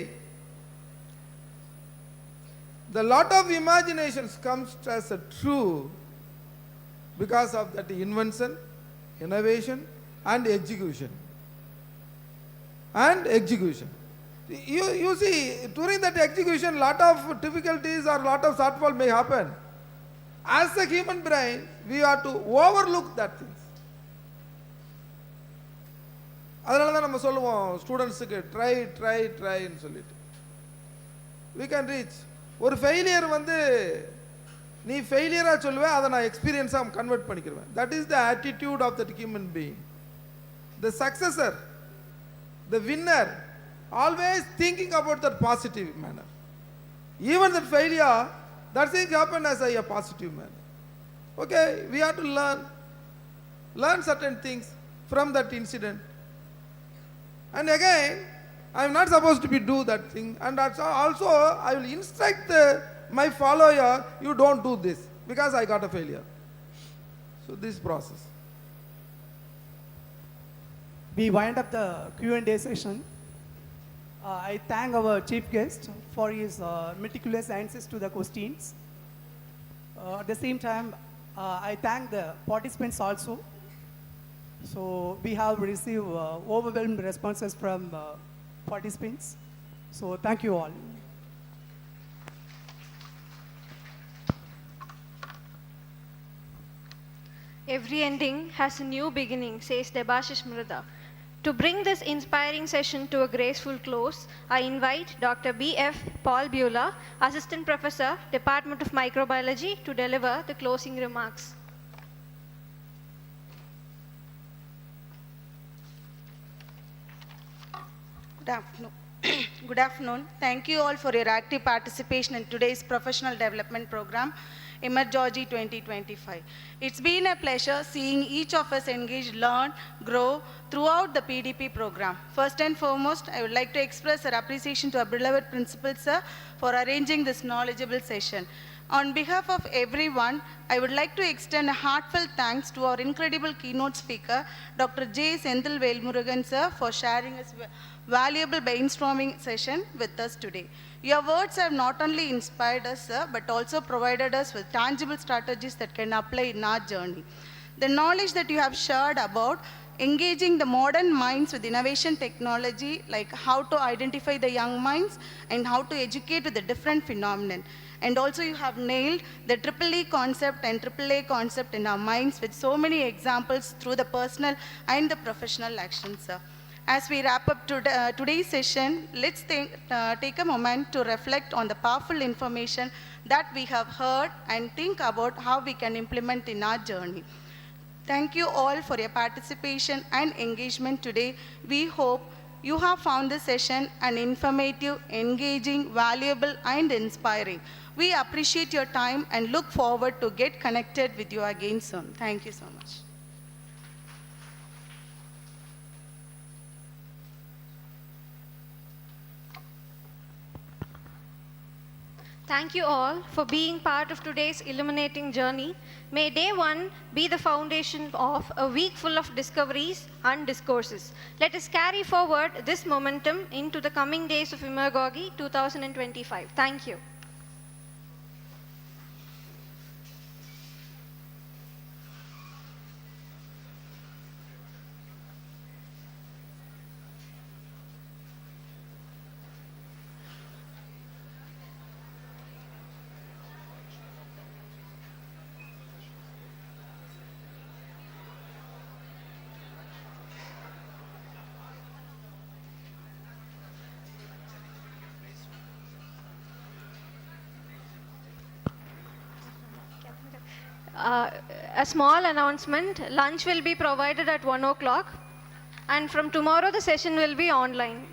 The lot of imaginations comes as a true because of that invention, innovation and execution. You see, during that execution, lot of difficulties or lot of shortfall may happen. As a human brain, we have to overlook that things. அதனால தான் நம்ம சொல்லுவோம் ஸ்டூடெண்ட்ஸுக்கு ட்ரைன்னு சொல்லிட்டு. we can reach. ஒரு failure நீ ஃபெயிலியராக சொல்லுவேன், அதை நான் எக்ஸ்பீரியன்ஸாக கன்வெர்ட் பண்ணிக்கிடுவேன். That is the attitude of that human being. The successor, the winner, always thinking about that positive manner. Even that failure, that thing happened as a positive manner. Okay, we have to learn certain things from that incident. And again, I am not supposed to do that thing. And also I will instruct my follower, you don't do this because I got a failure. So this process. We wind up the Q&A session. I thank our chief guest for his meticulous answers to the questions. At the same time, I thank the participants also. So we have received overwhelming responses from participants. So thank you all. Every ending has a new beginning, says Debashish Murada. To bring this inspiring session to a graceful close, I invite Dr. B.F. Paul Beulah, Assistant Professor, Department of Microbiology, to deliver the closing remarks. Good afternoon. Thank you all for your active participation in today's professional development program, IMMERGOGY 2025. It's been a pleasure seeing each of us engage, learn, grow throughout the PDP program. First and foremost, I would like to express our appreciation to our beloved principal, sir, for arranging this knowledgeable session. On behalf of everyone, I would like to extend a heartfelt thanks to our incredible keynote speaker, Dr. J. Senthil Velmurugan, sir, for sharing his valuable brainstorming session with us today. Your words have not only inspired us, sir, but also provided us with tangible strategies that can apply in our journey. The knowledge that you have shared about engaging the modern minds with innovation technology, like how to identify the young minds and how to educate with the different phenomenon. And also you have nailed the EEE concept and AAA concept in our minds with so many examples through the personal and the professional actions, sir. As we wrap up today's session, let's take a moment to reflect on the powerful information that we have heard and think about how we can implement in our journey. Thank you all for your participation and engagement today. We hope you have found this session an informative, engaging, valuable, and inspiring. We appreciate your time and look forward to get connected with you again soon. Thank you so much. Thank you all for being part of today's illuminating journey. May day one be the foundation of a week full of discoveries and discourses. Let us carry forward this momentum into the coming days of IMMERGOGY 2025. Thank you. a small announcement. Lunch will be provided at 1 o'clock, and from tomorrow the session will be online.